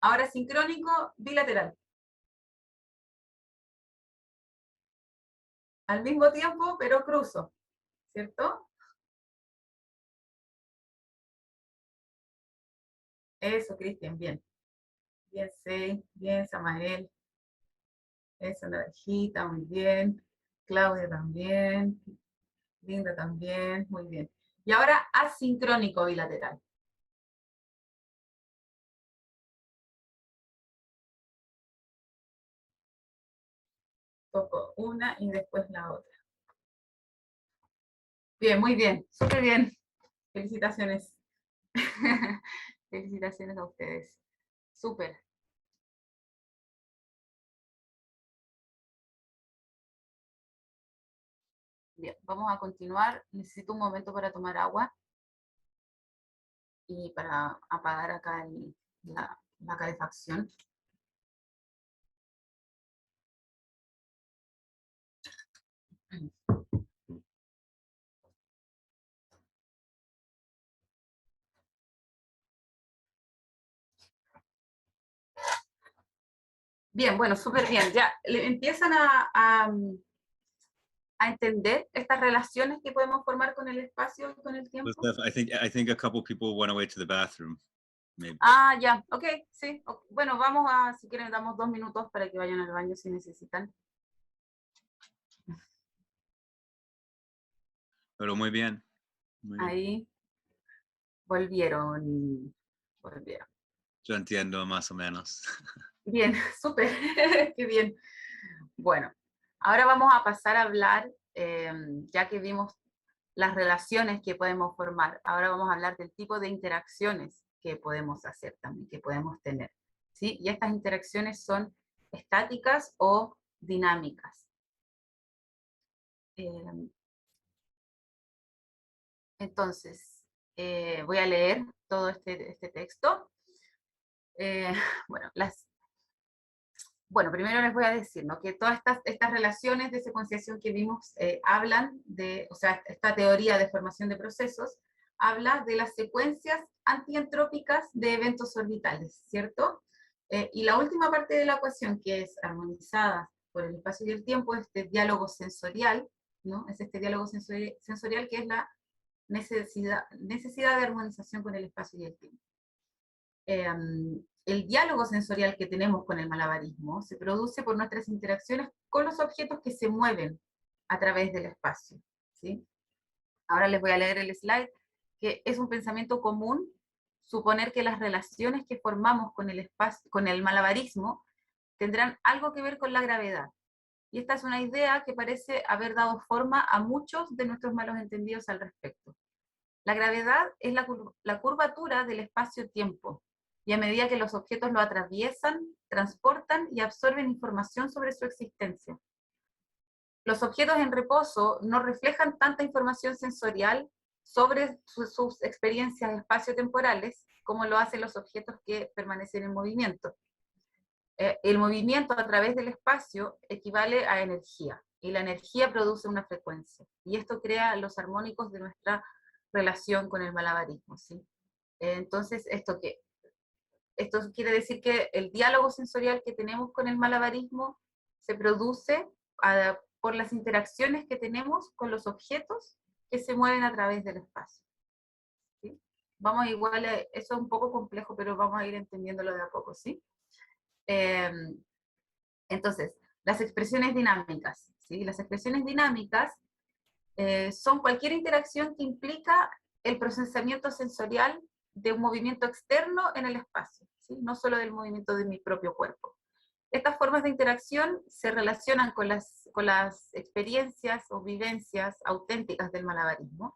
Ahora sincrónico bilateral. Al mismo tiempo, pero cruzo, ¿cierto? Eso, Cristian, bien. Bien, sí, bien, Samael. Eso, Naranjita, muy bien. Claudia también. Linda también, muy bien. Y ahora asincrónico bilateral. Toco una y después la otra. Bien, muy bien, súper bien. Felicitaciones. Felicitaciones a ustedes. Súper. Bien, vamos a continuar. Necesito un momento para tomar agua y para apagar acá la calefacción. Bien, bueno, súper bien. Ya empiezan a entender estas relaciones que podemos formar con el espacio y con el So tiempo. Steph, I think a couple people went away to the bathroom, maybe. Ah, ya, ok, sí. Bueno, vamos a, si quieren, damos 2 minutos para que vayan al baño si necesitan. Pero muy bien. Muy bien. Ahí volvieron. Yo entiendo más o menos. Bien, súper, qué bien. Bueno, ahora vamos a pasar a hablar, ya que vimos las relaciones que podemos formar, ahora vamos a hablar del tipo de interacciones que podemos hacer también, que podemos tener, ¿sí? Y estas interacciones son estáticas o dinámicas. Entonces, voy a leer todo este texto. Bueno, primero les voy a decir, ¿no?, que todas estas relaciones de secuenciación que vimos hablan de, o sea, esta teoría de formación de procesos habla de las secuencias antientrópicas de eventos orbitales, ¿cierto? Y la última parte de la ecuación, que es armonizada por el espacio y el tiempo, este diálogo sensorial, ¿no? Es este diálogo sensorial que es la necesidad de armonización con el espacio y el tiempo. El diálogo sensorial que tenemos con el malabarismo se produce por nuestras interacciones con los objetos que se mueven a través del espacio, ¿sí? Ahora les voy a leer el slide, que es un pensamiento común suponer que las relaciones que formamos con el espacio, con el malabarismo, tendrán algo que ver con la gravedad. Y esta es una idea que parece haber dado forma a muchos de nuestros malos entendidos al respecto. La gravedad es la curvatura del espacio-tiempo, y a medida que los objetos lo atraviesan, transportan y absorben información sobre su existencia. Los objetos en reposo no reflejan tanta información sensorial sobre sus experiencias espaciotemporales como lo hacen los objetos que permanecen en movimiento. El movimiento a través del espacio equivale a energía, y la energía produce una frecuencia, y esto crea los armónicos de nuestra relación con el malabarismo, ¿sí? Entonces, esto quiere decir que el diálogo sensorial que tenemos con el malabarismo se produce por las interacciones que tenemos con los objetos que se mueven a través del espacio, ¿sí? Vamos igual, eso es un poco complejo, pero vamos a ir entendiéndolo de a poco, ¿sí? Entonces, las expresiones dinámicas, ¿sí? Las expresiones dinámicas son cualquier interacción que implica el procesamiento sensorial de un movimiento externo en el espacio, ¿sí? No solo del movimiento de mi propio cuerpo. Estas formas de interacción se relacionan con las experiencias o vivencias auténticas del malabarismo,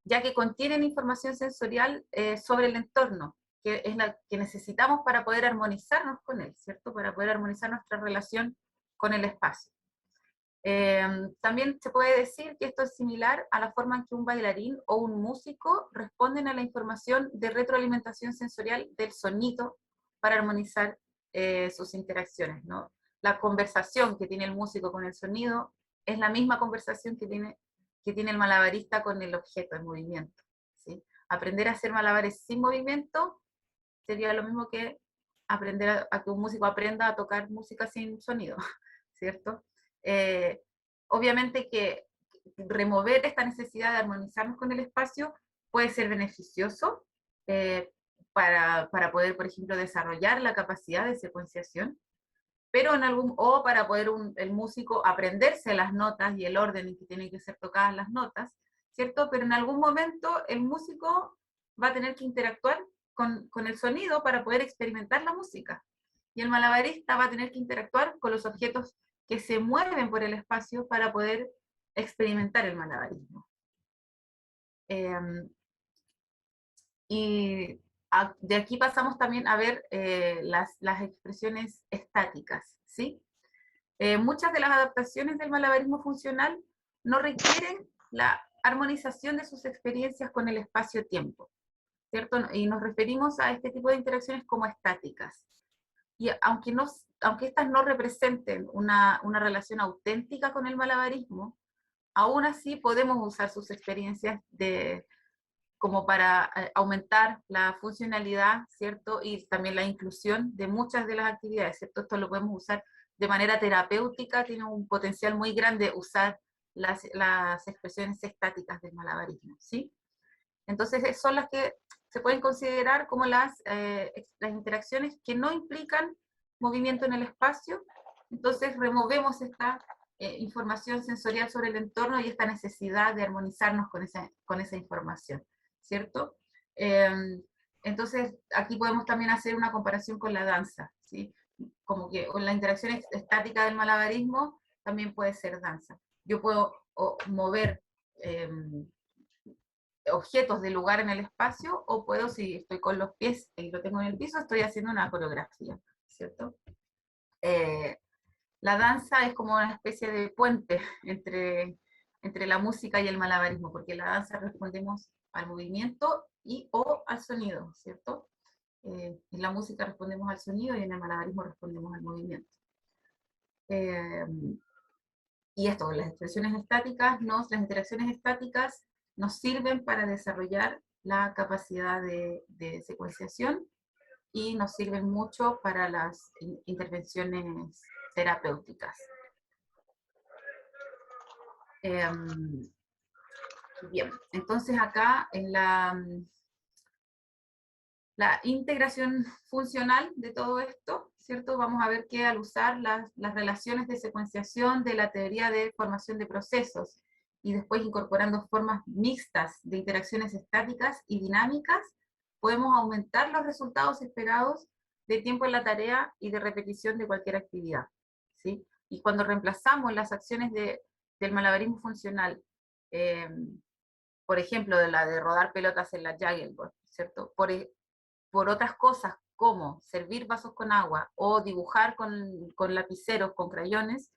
ya que contienen información sensorial sobre el entorno, que es la que necesitamos para poder armonizarnos con él, ¿cierto? Para poder armonizar nuestra relación con el espacio. También se puede decir que esto es similar a la forma en que un bailarín o un músico responden a la información de retroalimentación sensorial del sonido para armonizar sus interacciones, ¿no? La conversación que tiene el músico con el sonido es la misma conversación que tiene el malabarista con el objeto en movimiento, ¿sí? Aprender a hacer malabares sin movimiento sería lo mismo que aprender a que un músico aprenda a tocar música sin sonido, ¿cierto? Obviamente que remover esta necesidad de armonizarnos con el espacio puede ser beneficioso para poder, por ejemplo, desarrollar la capacidad de secuenciación, pero o para poder el músico aprenderse las notas y el orden en que tienen que ser tocadas las notas, ¿cierto? Pero en algún momento el músico va a tener que interactuar con el sonido para poder experimentar la música. Y el malabarista va a tener que interactuar con los objetos que se mueven por el espacio para poder experimentar el malabarismo. Y de aquí pasamos también a ver las expresiones estáticas, ¿sí? Muchas de las adaptaciones del malabarismo funcional no requieren la armonización de sus experiencias con el espacio-tiempo, ¿cierto? Y nos referimos a este tipo de interacciones como estáticas. Y aunque estas no representen una relación auténtica con el malabarismo, aún así podemos usar sus experiencias como para aumentar la funcionalidad, ¿cierto? Y también la inclusión de muchas de las actividades, ¿cierto? Esto lo podemos usar de manera terapéutica, tiene un potencial muy grande usar las expresiones estáticas del malabarismo, ¿sí? Entonces son las que se pueden considerar como las interacciones que no implican movimiento en el espacio. Entonces removemos esta información sensorial sobre el entorno y esta necesidad de armonizarnos con esa información, ¿cierto? Entonces aquí podemos también hacer una comparación con la danza, ¿sí? Como que la interacción estática del malabarismo también puede ser danza. Yo puedo mover objetos de lugar en el espacio, o puedo, si estoy con los pies y lo tengo en el piso, estoy haciendo una coreografía, ¿cierto? La danza es como una especie de puente entre la música y el malabarismo, porque en la danza respondemos al movimiento o al sonido, ¿cierto? En la música respondemos al sonido y en el malabarismo respondemos al movimiento. Y esto, las expresiones estáticas, las interacciones estáticas nos sirven para desarrollar la capacidad de secuenciación y nos sirven mucho para las intervenciones terapéuticas. Bien, entonces acá en la integración funcional de todo esto, ¿cierto? Vamos a ver que al usar las relaciones de secuenciación de la teoría de formación de procesos y después incorporando formas mixtas de interacciones estáticas y dinámicas, podemos aumentar los resultados esperados de tiempo en la tarea y de repetición de cualquier actividad, ¿sí? Y cuando reemplazamos las acciones del malabarismo funcional, por ejemplo, de la de rodar pelotas en la Juggleboard, ¿cierto? Por otras cosas como servir vasos con agua o dibujar con lapiceros, con crayones,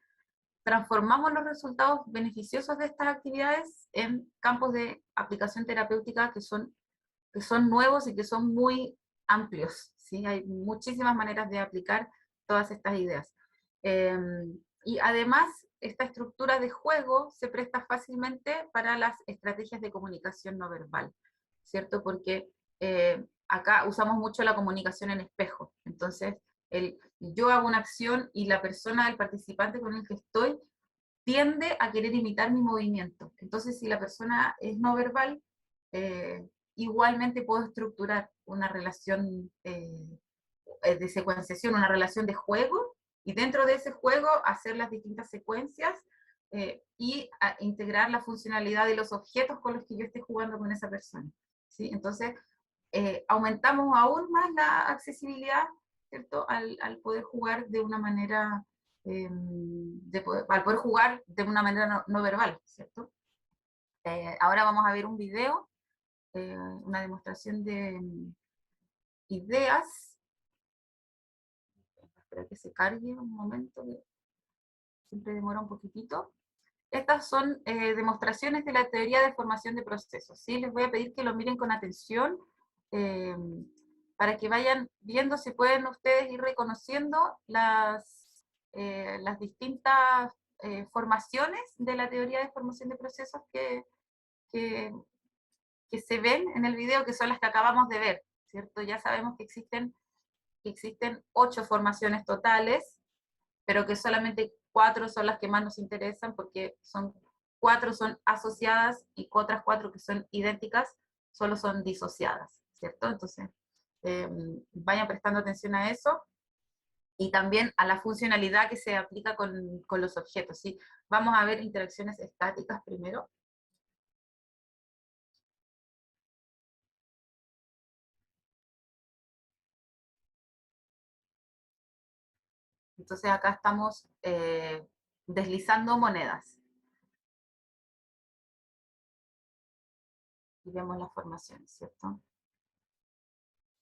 transformamos los resultados beneficiosos de estas actividades en campos de aplicación terapéutica que son nuevos y que son muy amplios, ¿sí? Hay muchísimas maneras de aplicar todas estas ideas. Y además, esta estructura de juego se presta fácilmente para las estrategias de comunicación no verbal, ¿cierto? Porque acá usamos mucho la comunicación en espejo. Entonces, yo hago una acción y la persona, el participante con el que estoy, tiende a querer imitar mi movimiento. Entonces, si la persona es no verbal, igualmente puedo estructurar una relación de secuenciación, una relación de juego, y dentro de ese juego hacer las distintas secuencias y integrar la funcionalidad de los objetos con los que yo esté jugando con esa persona, ¿sí? Entonces, aumentamos aún más la accesibilidad, ¿cierto? Al poder jugar de una manera, al poder jugar de una manera no verbal, ¿cierto? Ahora vamos a ver un video, una demostración de ideas. Espera que se cargue un momento, que siempre demora un poquitito. Estas son demostraciones de la teoría de formación de procesos, ¿sí? Les voy a pedir que lo miren con atención, para que vayan viendo si pueden ustedes ir reconociendo las distintas formaciones de la teoría de formación de procesos que se ven en el video, que son las que acabamos de ver, ¿cierto? Ya sabemos que existen 8 formaciones totales, pero que solamente 4 son las que más nos interesan, porque 4 son asociadas y otras 4 que son idénticas solo son disociadas, ¿cierto? Entonces, vayan prestando atención a eso, y también a la funcionalidad que se aplica con los objetos, ¿sí? Vamos a ver interacciones estáticas primero. Entonces acá estamos deslizando monedas. Y vemos las formaciones, ¿cierto?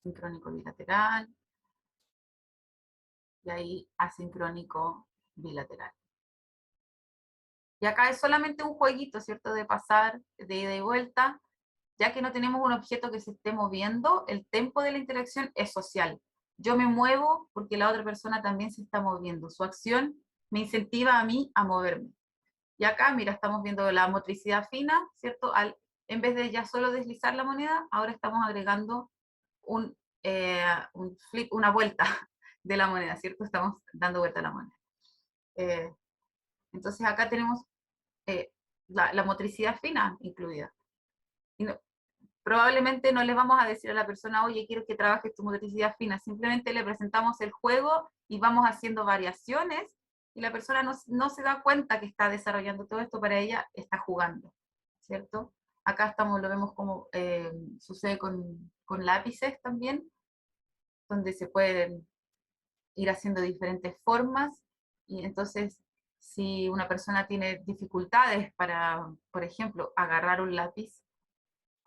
Sincrónico bilateral. Y ahí asincrónico bilateral. Y acá es solamente un jueguito, ¿cierto? De pasar de ida y vuelta. Ya que no tenemos un objeto que se esté moviendo, el tempo de la interacción es social. Yo me muevo porque la otra persona también se está moviendo. Su acción me incentiva a mí a moverme. Y acá, mira, estamos viendo la motricidad fina, ¿cierto? En vez de ya solo deslizar la moneda, ahora estamos agregando un flip, una vuelta de la moneda, ¿cierto? Estamos dando vuelta a la moneda. Entonces acá tenemos la motricidad fina incluida. Y probablemente no le vamos a decir a la persona, oye, quiero que trabajes tu motricidad fina, simplemente le presentamos el juego y vamos haciendo variaciones, y la persona no se da cuenta que está desarrollando todo esto, para ella está jugando, ¿cierto? Acá lo vemos como sucede con lápices también, donde se pueden ir haciendo diferentes formas, y entonces si una persona tiene dificultades para, por ejemplo, agarrar un lápiz,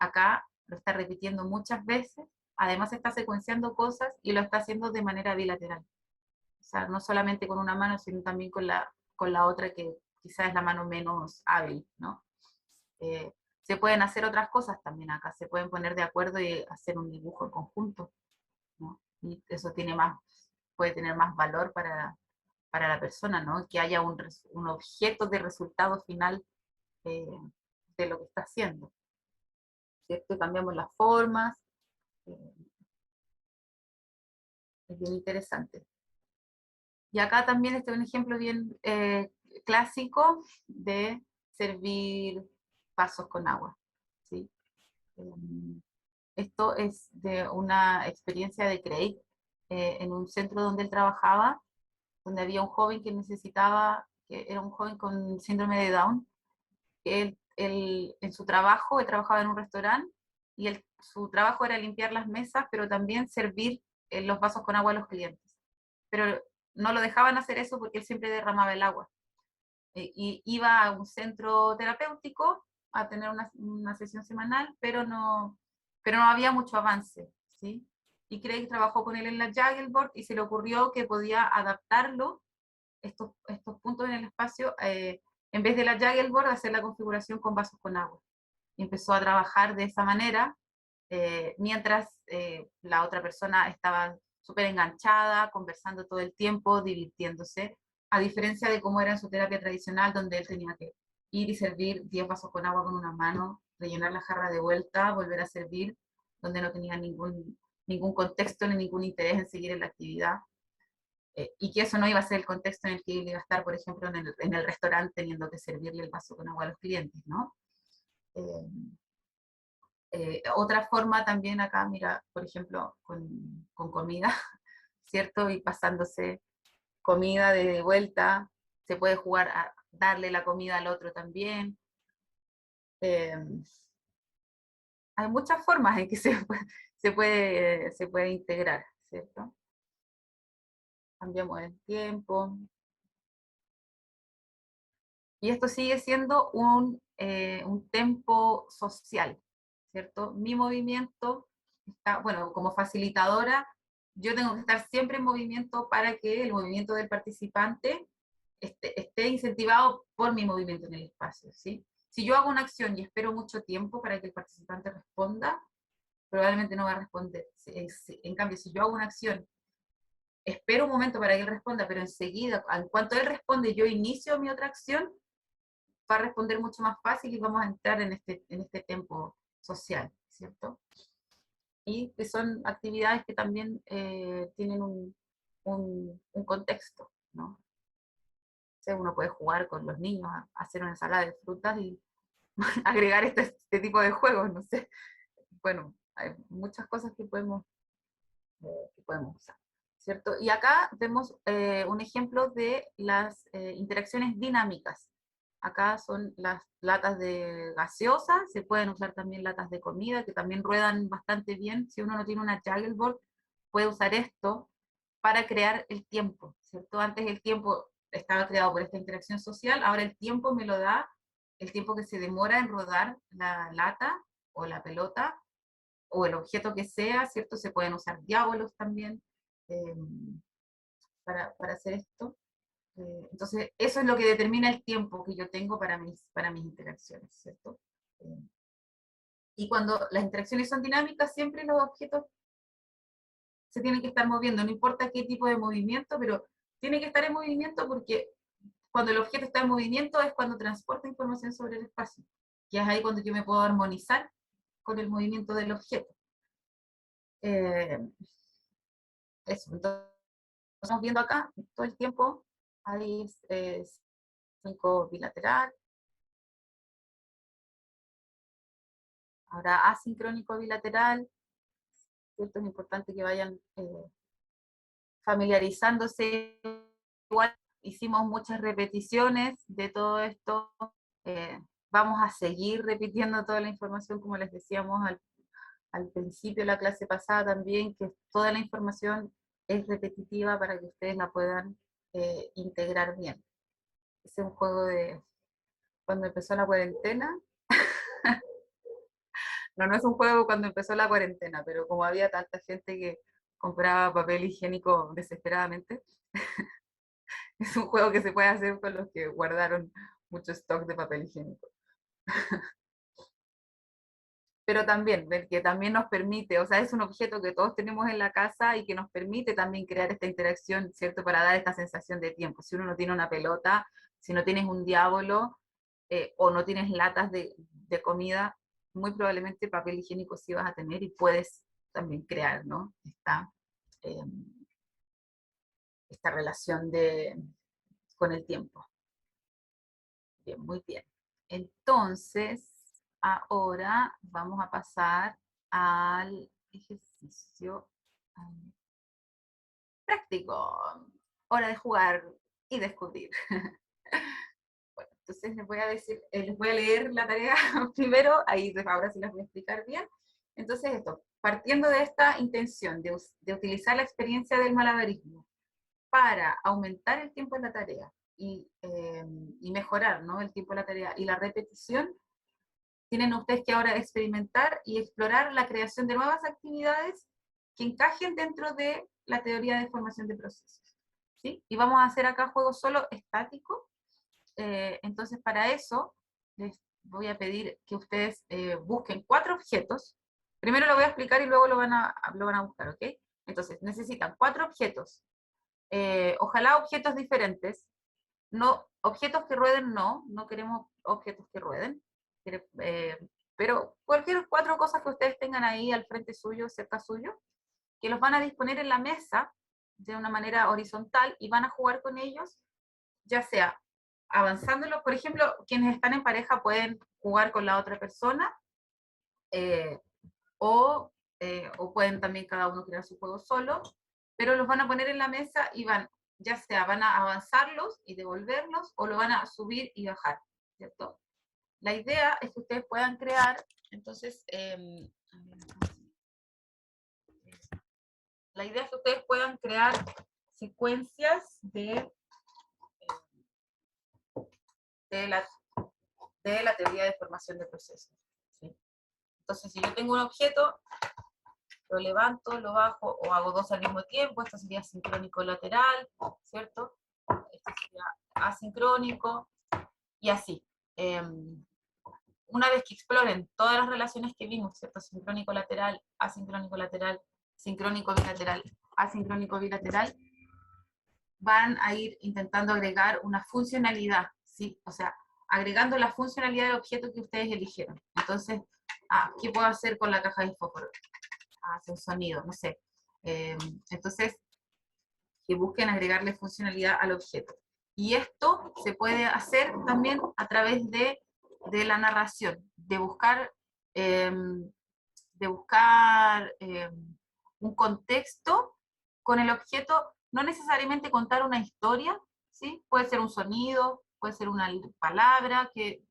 acá lo está repitiendo muchas veces, además está secuenciando cosas y lo está haciendo de manera bilateral. O sea, no solamente con una mano, sino también con la otra, que quizás es la mano menos hábil, ¿no? Se pueden hacer otras cosas también acá, se pueden poner de acuerdo y hacer un dibujo en conjunto, ¿no? Y eso puede tener más valor para la persona, ¿no? Que haya un objeto de resultado final de lo que está haciendo, ¿cierto? Cambiamos las formas, es bien interesante. Y acá también este es un ejemplo bien clásico de servir vasos con agua, ¿sí? Esto es de una experiencia de Craig, en un centro donde él trabajaba, donde había un joven que era un joven con síndrome de Down. Él en su trabajo, él trabajaba en un restaurante, y su trabajo era limpiar las mesas, pero también servir los vasos con agua a los clientes. Pero no lo dejaban hacer eso porque él siempre derramaba el agua. Y iba a un centro terapéutico a tener una sesión semanal, pero no había mucho avance, ¿sí? Y Craig trabajó con él en la Jaggleboard y se le ocurrió que podía adaptarlo, estos puntos en el espacio, en vez de la Jaggleboard, hacer la configuración con vasos con agua. Y empezó a trabajar de esa manera, mientras la otra persona estaba súper enganchada, conversando todo el tiempo, divirtiéndose, a diferencia de cómo era en su terapia tradicional, donde él tenía que ir y servir 10 vasos con agua con una mano, rellenar la jarra de vuelta, volver a servir, donde no tenía ningún contexto ni ningún interés en seguir en la actividad. Y que eso no iba a ser el contexto en el que él iba a estar, por ejemplo, en el restaurante, teniendo que servirle el vaso con agua a los clientes, ¿no? Otra forma también acá, mira, por ejemplo, con comida, ¿cierto? Y pasándose comida de vuelta, se puede jugar a darle la comida al otro también. Hay muchas formas en que se se puede integrar, ¿cierto? Cambiamos el tiempo. Y esto sigue siendo un tempo social, ¿cierto? Mi movimiento está, bueno, como facilitadora, yo tengo que estar siempre en movimiento para que el movimiento del participante esté incentivado por mi movimiento en el espacio, ¿sí? Si yo hago una acción y espero mucho tiempo para que el participante responda, probablemente no va a responder. En cambio, si yo hago una acción, espero un momento para que él responda, pero enseguida, en cuanto él responde, yo inicio mi otra acción, va a responder mucho más fácil y vamos a entrar en este tiempo social, ¿cierto? Y que son actividades que también tienen un contexto, ¿no? O sea, uno puede jugar con los niños, hacer una ensalada de frutas y agregar este tipo de juegos, no sé. Bueno, hay muchas cosas que podemos usar, ¿cierto? Y acá vemos un ejemplo de las interacciones dinámicas. Acá son las latas de gaseosa, se pueden usar también latas de comida, que también ruedan bastante bien. Si uno no tiene una Juggleboard, puede usar esto para crear el tiempo, ¿cierto? Antes el tiempo estaba creado por esta interacción social, ahora el tiempo me lo da el tiempo que se demora en rodar la lata o la pelota o el objeto que sea, ¿cierto? Se pueden usar diábolos también eh, para hacer esto. Entonces, eso es lo que determina el tiempo que yo tengo para mis interacciones, ¿cierto? Eh, y cuando las interacciones son dinámicas, siempre los objetos se tienen que estar moviendo, no importa qué tipo de movimiento, pero tiene que estar en movimiento porque cuando el objeto está en movimiento es cuando transporta información sobre el espacio, que es ahí cuando yo me puedo armonizar con el movimiento del objeto. Eh, Eso, entonces estamos viendo acá todo el tiempo, hay 5 bilateral, ahora asincrónico bilateral, ¿cierto? Es importante que vayan familiarizándose. Igual hicimos muchas repeticiones de todo esto, vamos a seguir repitiendo toda la información como les decíamos al principio de la clase pasada también, que toda la información es repetitiva para que ustedes la puedan integrar bien. Ese es un juego de cuando empezó la cuarentena. No, no es un juego cuando empezó la cuarentena, pero como había tanta gente que compraba papel higiénico desesperadamente, es un juego que se puede hacer con los que guardaron mucho stock de papel higiénico. Pero también, ver que también nos permite, o sea, es un objeto que todos tenemos en la casa y que nos permite también crear esta interacción, ¿cierto? Para dar esta sensación de tiempo. Si uno no tiene una pelota, si no tienes un diablo, o no tienes latas de comida, muy probablemente papel higiénico sí vas a tener y puedes también crear, ¿no? Esta relación con el tiempo. Bien, muy bien. Entonces, ahora vamos a pasar al ejercicio práctico. Hora de jugar y descubrir. Bueno, entonces les voy a decir, les voy a leer la tarea primero, ahí ahora sí les voy a explicar bien. Entonces esto, partiendo de esta intención de utilizar la experiencia del malabarismo para aumentar el tiempo en la tarea y mejorar, ¿no?, el tiempo de la tarea y la repetición, tienen ustedes que ahora experimentar y explorar la creación de nuevas actividades que encajen dentro de la teoría de formación de procesos, ¿sí? Y vamos a hacer acá juegos solo estáticos. Entonces, para eso, les voy a pedir que ustedes busquen 4 objetos. Primero lo voy a explicar y luego lo van a buscar, ¿ok? Entonces, necesitan 4 objetos. Ojalá objetos diferentes. No, objetos que rueden no queremos objetos que rueden. Pero cualquier 4 cosas que ustedes tengan ahí al frente suyo, cerca suyo, que los van a disponer en la mesa de una manera horizontal y van a jugar con ellos, ya sea avanzándolo, por ejemplo, quienes están en pareja pueden jugar con la otra persona, eh, o, o pueden también cada uno crear su juego solo, pero los van a poner en la mesa y ya sea van a avanzarlos y devolverlos, o lo van a subir y bajar, ¿cierto? La idea es que ustedes puedan crear, entonces, la idea es que ustedes puedan crear secuencias de la teoría de formación de procesos, ¿sí? Entonces, si yo tengo un objeto, lo levanto, lo bajo, o hago dos al mismo tiempo, esto sería sincrónico lateral, ¿cierto? Esto sería asincrónico, y así. Una vez que exploren todas las relaciones que vimos, ¿cierto? Sincrónico lateral, asincrónico lateral, sincrónico bilateral, asincrónico bilateral, van a ir intentando agregar una funcionalidad, ¿sí? O sea, agregando la funcionalidad del objeto que ustedes eligieron. Entonces, ¿qué puedo hacer con la caja de fósforo? Hacer un sonido, no sé. Entonces, que busquen agregarle funcionalidad al objeto. Y esto se puede hacer también a través de la narración, de buscar un contexto con el objeto, no necesariamente contar una historia, ¿sí? Puede ser un sonido, puede ser una palabra que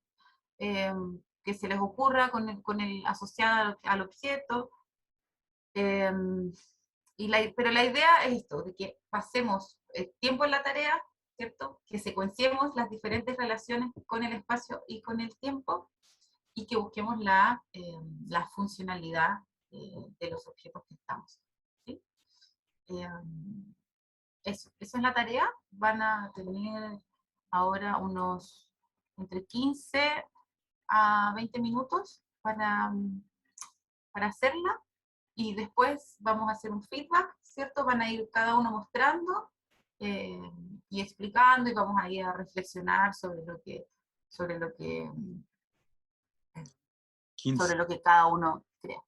se les ocurra asociada al objeto. Pero la idea es esto, de que pasemos tiempo en la tarea, ¿cierto? Que secuenciemos las diferentes relaciones con el espacio y con el tiempo, y que busquemos la funcionalidad de los objetos que estamos. ¿Sí? Eso es la tarea. Van a tener ahora unos entre 15 a 20 minutos para hacerla, y después vamos a hacer un feedback, ¿cierto? Van a ir cada uno mostrando y explicando, y vamos a ir a reflexionar sobre lo que 15, cada uno crea.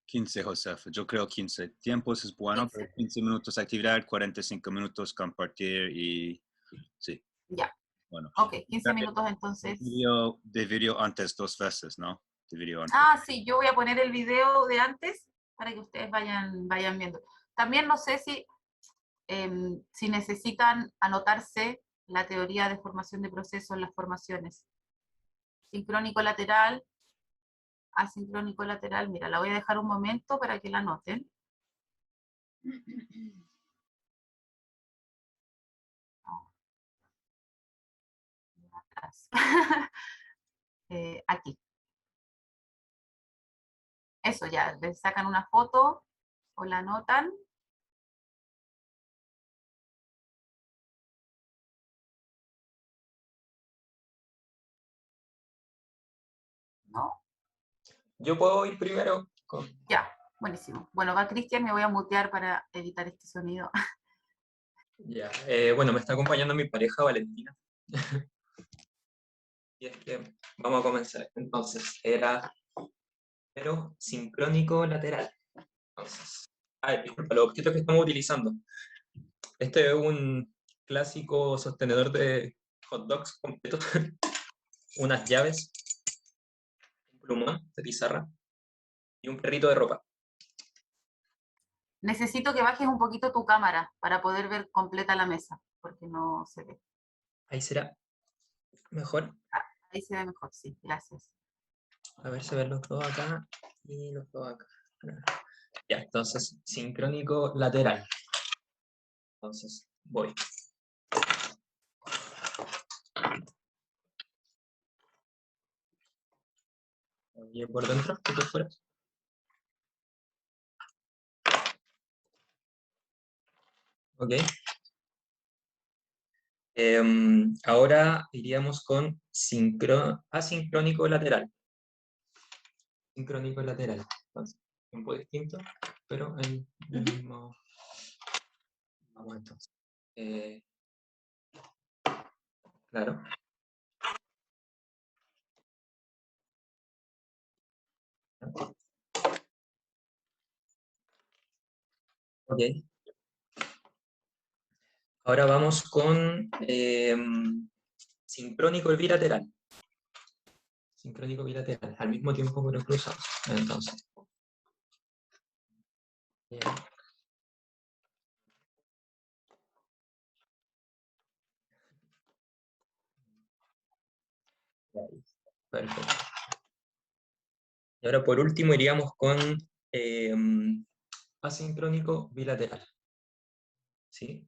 15, Josef. Yo creo 15. Tiempos es bueno, 15. pero 15 minutos actividad, 45 minutos compartir y sí. Ya. Bueno. Ok, 15 minutos entonces. De video antes 2 veces, ¿no? De video antes. Sí, yo voy a poner el video de antes para que ustedes vayan viendo. También no sé si necesitan anotarse la teoría de formación de procesos en las formaciones. Sincrónico lateral, asincrónico lateral. Mira, la voy a dejar un momento para que la anoten. Aquí. Eso ya, les sacan una foto o la anotan. ¿No? Yo puedo ir primero. Ya, buenísimo. Bueno, va Cristian, me voy a mutear para evitar este sonido. Ya, bueno, me está acompañando mi pareja Valentina. Y es que vamos a comenzar. Entonces, era pero sincrónico lateral. Entonces, disculpa, los objetos que estamos utilizando. Este es un clásico sostenedor de hot dogs completo, unas llaves, un plumón de pizarra y un perrito de ropa. Necesito que bajes un poquito tu cámara para poder ver completa la mesa, porque no se ve. Ahí será mejor. Ahí se ve mejor, sí, gracias. A ver, se ven los dos acá y los dos acá. Ya, entonces, sincrónico lateral. Entonces, voy. ¿Y por dentro? ¿Y por fuera? Ok. Ahora iríamos con asincrónico lateral. Sincrónico lateral. Entonces, tiempo distinto, pero en el mismo. Vamos entonces. Claro. Ok. Ahora vamos con sincrónico bilateral. Sincrónico bilateral. Al mismo tiempo pero cruzados. Entonces. Perfecto. Y ahora por último iríamos con asincrónico bilateral. ¿Sí?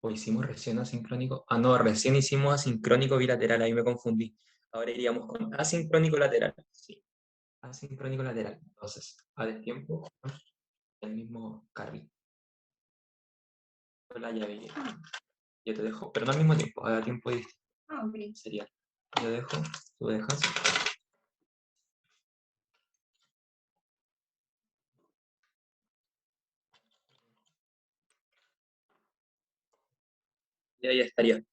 ¿O hicimos recién asincrónico? Ah, no, recién hicimos asincrónico bilateral, ahí me confundí. Ahora iríamos con asincrónico lateral. Sí, asincrónico lateral. Entonces, a destiempo, el mismo carry. Con la llave. Yo te dejo, pero no al mismo tiempo, a tiempo distinto. Sería, yo dejo, tú dejas. Y ahí estaría.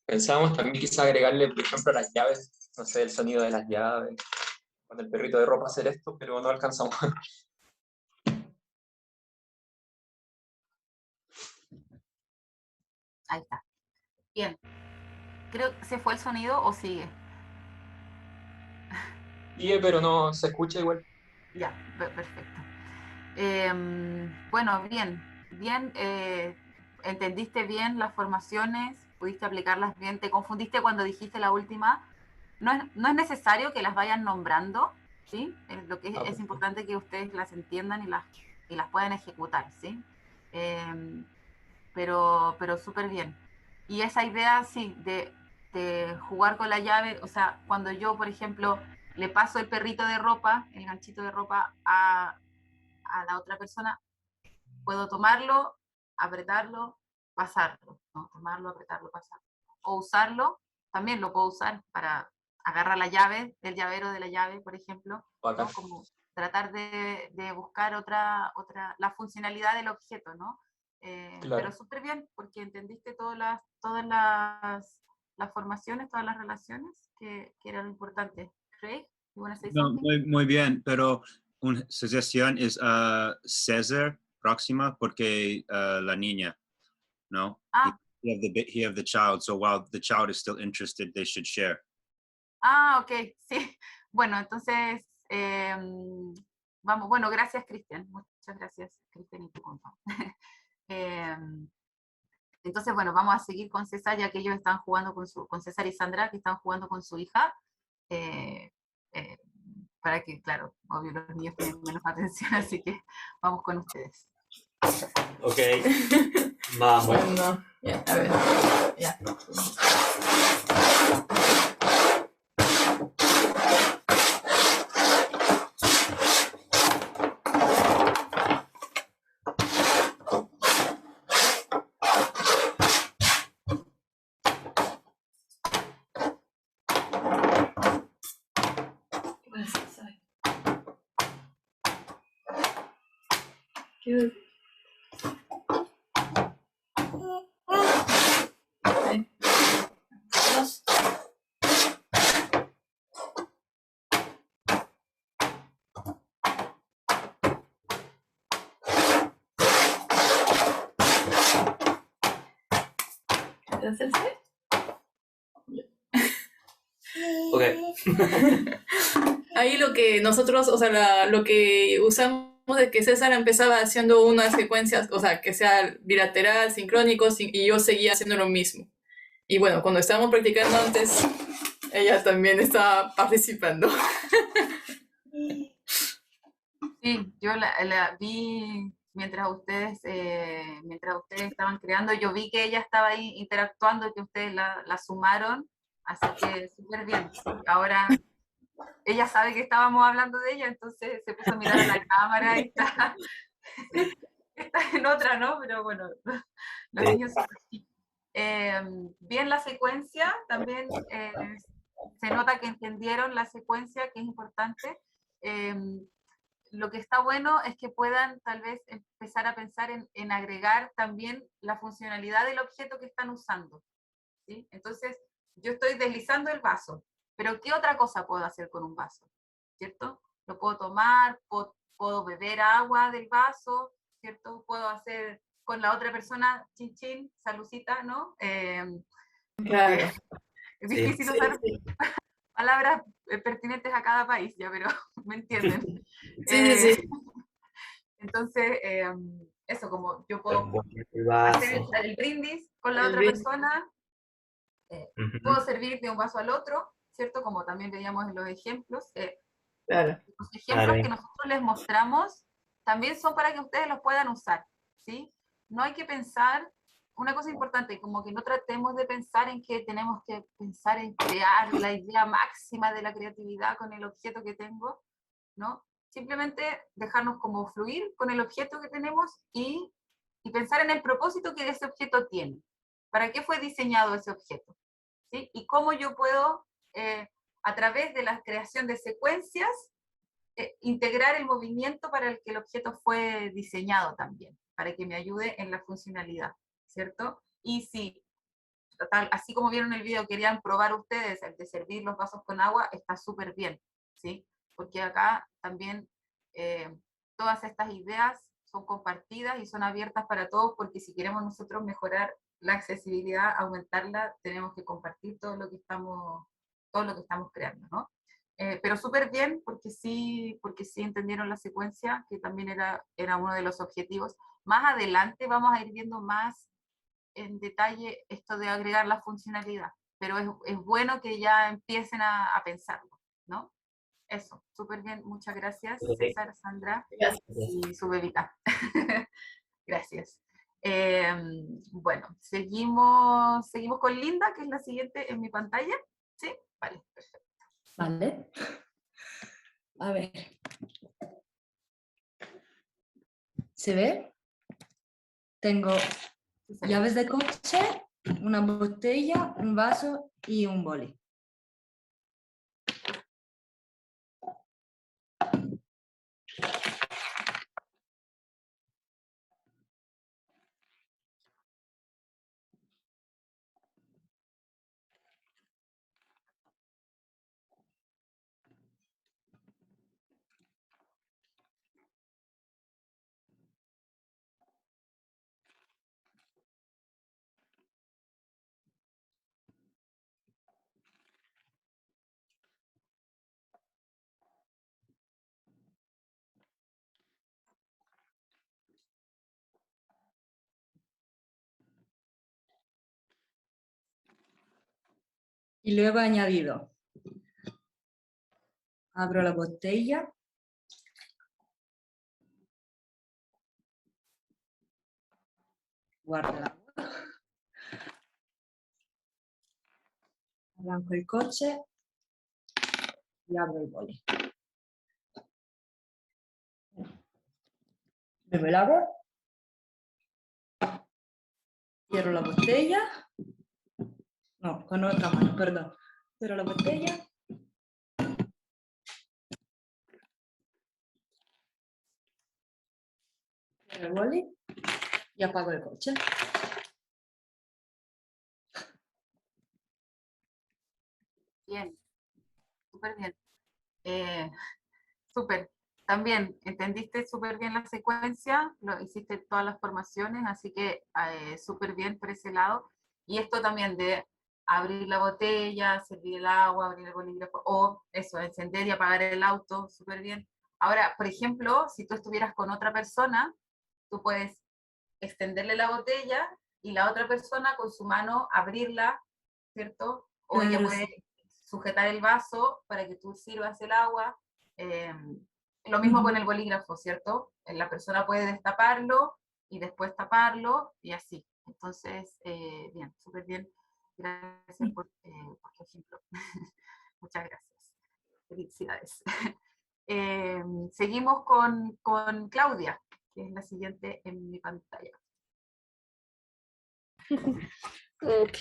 Pensábamos también quizá agregarle, por ejemplo, las llaves, no sé, el sonido de las llaves, con el perrito de ropa hacer esto, pero no alcanzamos. Ahí está. Bien. Creo que se fue el sonido o sigue. Sigue, pero no se escucha igual. Ya, perfecto. Bueno, bien, bien, entendiste bien las formaciones, pudiste aplicarlas bien, te confundiste cuando dijiste la última. No es necesario que las vayan nombrando, ¿sí? Lo que es Perfecto. importante que ustedes las entiendan y las puedan ejecutar, ¿sí? Pero súper bien. Y esa idea, sí, de jugar con la llave, o sea, cuando yo, por ejemplo, le paso el perrito de ropa, el ganchito de ropa a la otra persona, puedo tomarlo, apretarlo, pasarlo, ¿no? Tomarlo, apretarlo, pasarlo. O usarlo, también lo puedo usar para agarrar la llave, el llavero de la llave, por ejemplo, ¿no? Como tratar de buscar la funcionalidad del objeto, ¿no? Claro. Pero súper bien, porque entendiste las formaciones, todas las relaciones que eran importantes. Craig, you want to say No, something? muy bien, pero una sugestión es César próxima porque la niña, ¿no? Ah, He have the child, so while the child is still interested, they should share. ok, sí. Bueno, entonces, vamos, bueno, gracias, Cristian. Muchas gracias, Cristian y tu compa. Entonces, bueno, vamos a seguir con César, ya que ellos están jugando con César y Sandra, que están jugando con su hija. eh, eh, para que, claro, obvio, los niños tienen menos atención, así que vamos con ustedes. Ok. Vamos. Bueno, ya, a ver. Ya. ¿Qué? ¿Hacerse? Ok. Ahí lo que nosotros, o sea, lo que usamos de que César empezaba haciendo unas secuencias, o sea, que sea bilateral, sincrónico, y yo seguía haciendo lo mismo. Y bueno, cuando estábamos practicando antes, ella también estaba participando. Sí, yo la vi mientras ustedes estaban creando, yo vi que ella estaba ahí interactuando, que ustedes la sumaron, así que súper bien. Sí. Ahora ella sabe que estábamos hablando de ella, entonces se puso a mirar a la cámara y está en otra, ¿no? Pero bueno, los niños son así. Bien la secuencia, también se nota que entendieron la secuencia, que es importante. Lo que está bueno es que puedan tal vez empezar a pensar en agregar también la funcionalidad del objeto que están usando, ¿sí? Entonces, yo estoy deslizando el vaso, pero ¿qué otra cosa puedo hacer con un vaso? ¿Cierto? Lo puedo tomar, puedo beber agua del vaso, ¿cierto? Puedo hacer con la otra persona, chin chin, salucita, ¿no? Claro. Es Sí. difícil usar palabras pertinentes a cada país, ya, pero me entienden. Sí. Entonces, eso, como yo puedo El vaso. hacer el brindis con la El otra brindis. persona, Ujú. puedo servir de un vaso al otro, ¿cierto? Como también veíamos en los ejemplos. Claro. Los ejemplos Claro. que nosotros les mostramos también son para que ustedes los puedan usar, ¿sí? No hay que pensar, una cosa importante, como que no tratemos de pensar en que tenemos que pensar en crear la idea máxima de la creatividad con el objeto que tengo, ¿no? Simplemente dejarnos como fluir con el objeto que tenemos y pensar en el propósito que ese objeto tiene. ¿Para qué fue diseñado ese objeto? ¿Sí? Y cómo yo puedo, a través de la creación de secuencias, integrar el movimiento para el que el objeto fue diseñado también, para que me ayude en la funcionalidad, ¿cierto? Y si, total, así como vieron el video, querían probar ustedes el de servir los vasos con agua, está súper bien, ¿sí? Porque acá también todas estas ideas son compartidas y son abiertas para todos, porque si queremos nosotros mejorar la accesibilidad, aumentarla, tenemos que compartir todo lo que estamos creando, ¿no? Pero súper bien, porque sí entendieron la secuencia, que también era uno de los objetivos. Más adelante vamos a ir viendo más en detalle esto de agregar la funcionalidad, pero es bueno que ya empiecen a pensarlo, ¿no? Eso, súper bien, muchas gracias, Ok. César, Sandra Gracias. y su bebita. Gracias. Bueno, seguimos con Linda, que es la siguiente en mi pantalla. ¿Sí? Vale, perfecto. Vale. A ver. ¿Se ve? Tengo Sí, se ve. llaves de coche, una botella, un vaso y un boli. Y luego he añadido, abro la botella, guardo el agua, arranco el coche y abro el boli. Bebo el agua, cierro la botella, no, con otra mano, perdón. Cierro la botella, cierro el boli y apago el coche. Bien, súper bien. Súper. También entendiste súper bien la secuencia, hiciste todas las formaciones, así que súper bien por ese lado. Y esto también de abrir la botella, servir el agua, abrir el bolígrafo, o eso, encender y apagar el auto, súper bien. Ahora, por ejemplo, si tú estuvieras con otra persona, tú puedes extenderle la botella y la otra persona con su mano abrirla, ¿cierto? O ella Claro, puede sí. sujetar el vaso para que tú sirvas el agua. Lo mismo con el bolígrafo, ¿cierto? La persona puede destaparlo y después taparlo y así. Entonces, bien, súper bien. Gracias por tu ejemplo. Muchas gracias. Felicidades. Seguimos con Claudia, que es la siguiente en mi pantalla. Ok,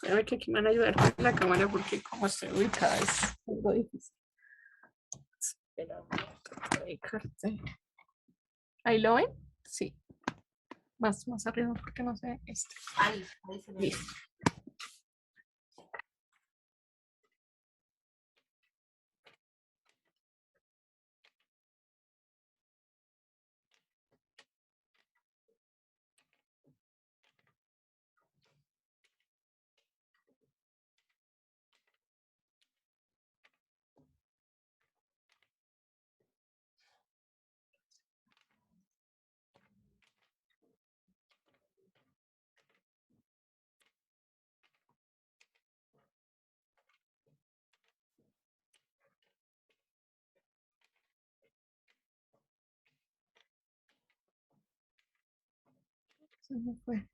a ver que aquí me van a ayudar con la cámara porque como estoy ubicada es algo difícil. Espera, un momento, voy a ubicarte. ¿Ahí lo ven? Sí. Más arriba porque no sé. Ahí se ve. Listo. Se me fue.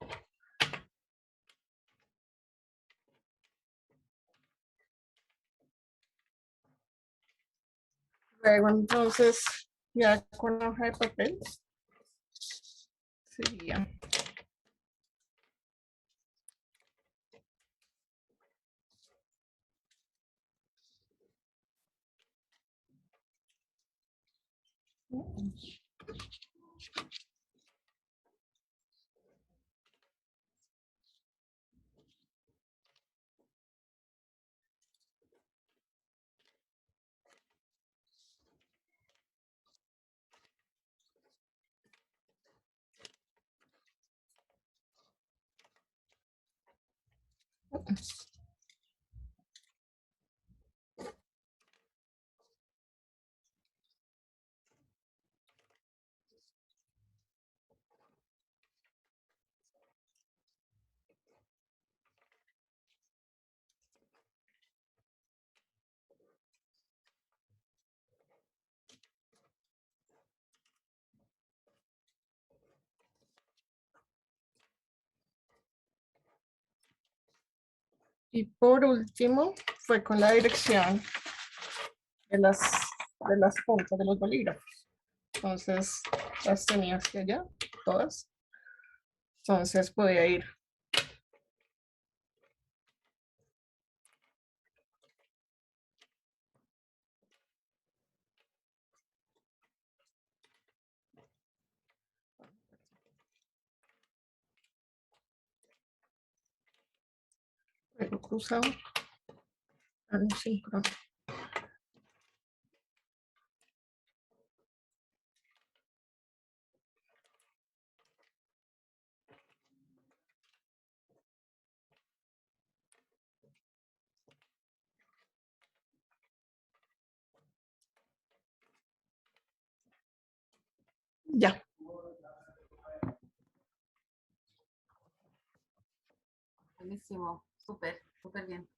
Luego entonces, ya con la hoja de papel, sería y por último fue con la dirección de las puntas de los bolígrafos. Entonces las tenía hacia allá, todas. Entonces podía ir. Luego cruzado. Ah, no, síncrono. Ya. Buenísimo, súper, súper bien.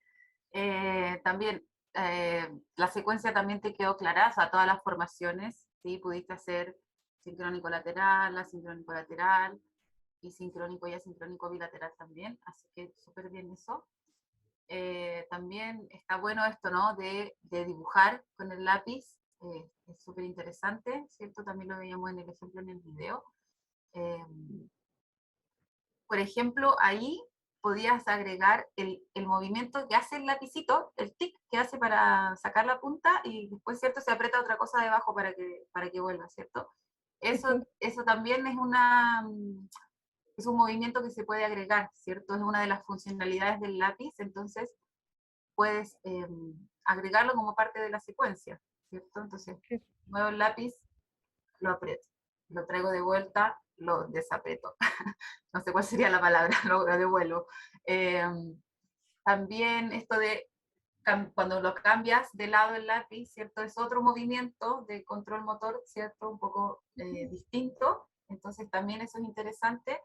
También, la secuencia también te quedó clara, o sea, todas las formaciones, ¿sí? Pudiste hacer sincrónico lateral, asincrónico lateral, y sincrónico y asincrónico bilateral también, así que súper bien eso. También está bueno esto, ¿no? De dibujar con el lápiz, es súper interesante, ¿cierto? También lo veíamos en el ejemplo en el video. Por ejemplo, ahí podías agregar el movimiento que hace el lapicito, el tic que hace para sacar la punta, y después, ¿cierto? Se aprieta otra cosa debajo para que vuelva, ¿cierto? Eso también es un movimiento que se puede agregar, ¿cierto? Es una de las funcionalidades del lápiz, entonces puedes agregarlo como parte de la secuencia, ¿cierto? Entonces, muevo el lápiz, lo aprieto, lo traigo de vuelta, lo desaprieto. No sé cuál sería la palabra, lo devuelvo. También esto de cuando lo cambias de lado el lápiz, ¿cierto? Es otro movimiento de control motor, ¿cierto? Un poco distinto, entonces también eso es interesante.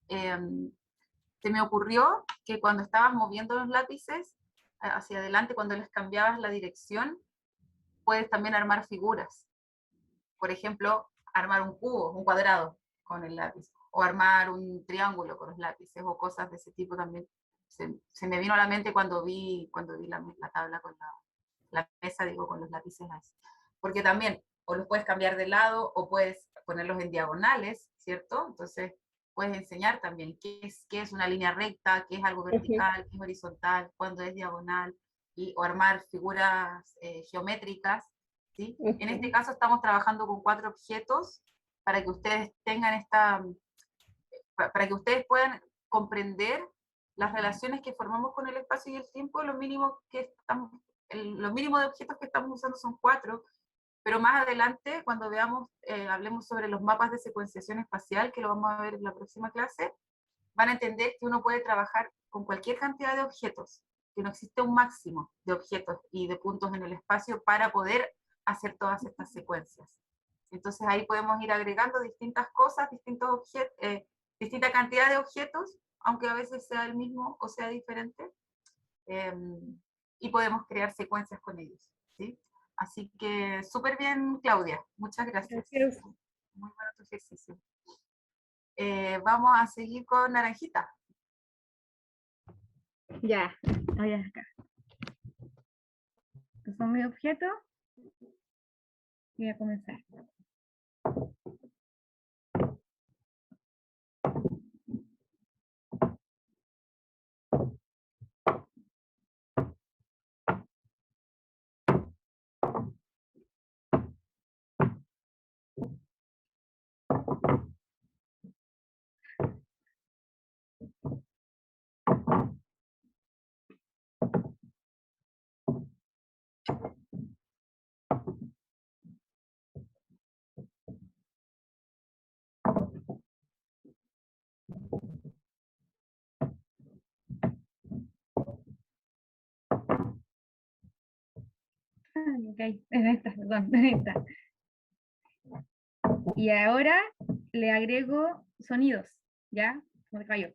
Se me ocurrió que cuando estabas moviendo los lápices hacia adelante, cuando les cambiabas la dirección, puedes también armar figuras. Por ejemplo, armar un cubo, un cuadrado con el lápiz, o armar un triángulo con los lápices, o cosas de ese tipo también. Se me vino a la mente cuando vi la tabla con la mesa, digo, con los lápices así. Porque también, o los puedes cambiar de lado, o puedes ponerlos en diagonales, ¿cierto? Entonces, puedes enseñar también qué es una línea recta, qué es algo vertical, qué es horizontal, cuándo es diagonal, o armar figuras geométricas, ¿sí? En este caso estamos trabajando con 4 objetos para que ustedes tengan para que ustedes puedan comprender las relaciones que formamos con el espacio y el tiempo. Lo mínimo de objetos que estamos usando son 4, pero más adelante, cuando hablemos sobre los mapas de secuenciación espacial, que lo vamos a ver en la próxima clase, van a entender que uno puede trabajar con cualquier cantidad de objetos, que no existe un máximo de objetos y de puntos en el espacio para poder hacer todas estas secuencias. Entonces ahí podemos ir agregando distintas cosas, distinta cantidad de objetos, aunque a veces sea el mismo o sea diferente, y podemos crear secuencias con ellos, ¿sí? Así que súper bien, Claudia. Muchas gracias. Gracias. Muy bueno tu ejercicio. vamos a seguir con Naranjita. Ya, voy acá. Estos son mis objetos. Voy a comenzar. Ok, en esta, perdón, en esta. Y ahora le agrego sonidos, ¿ya? Como de caballo.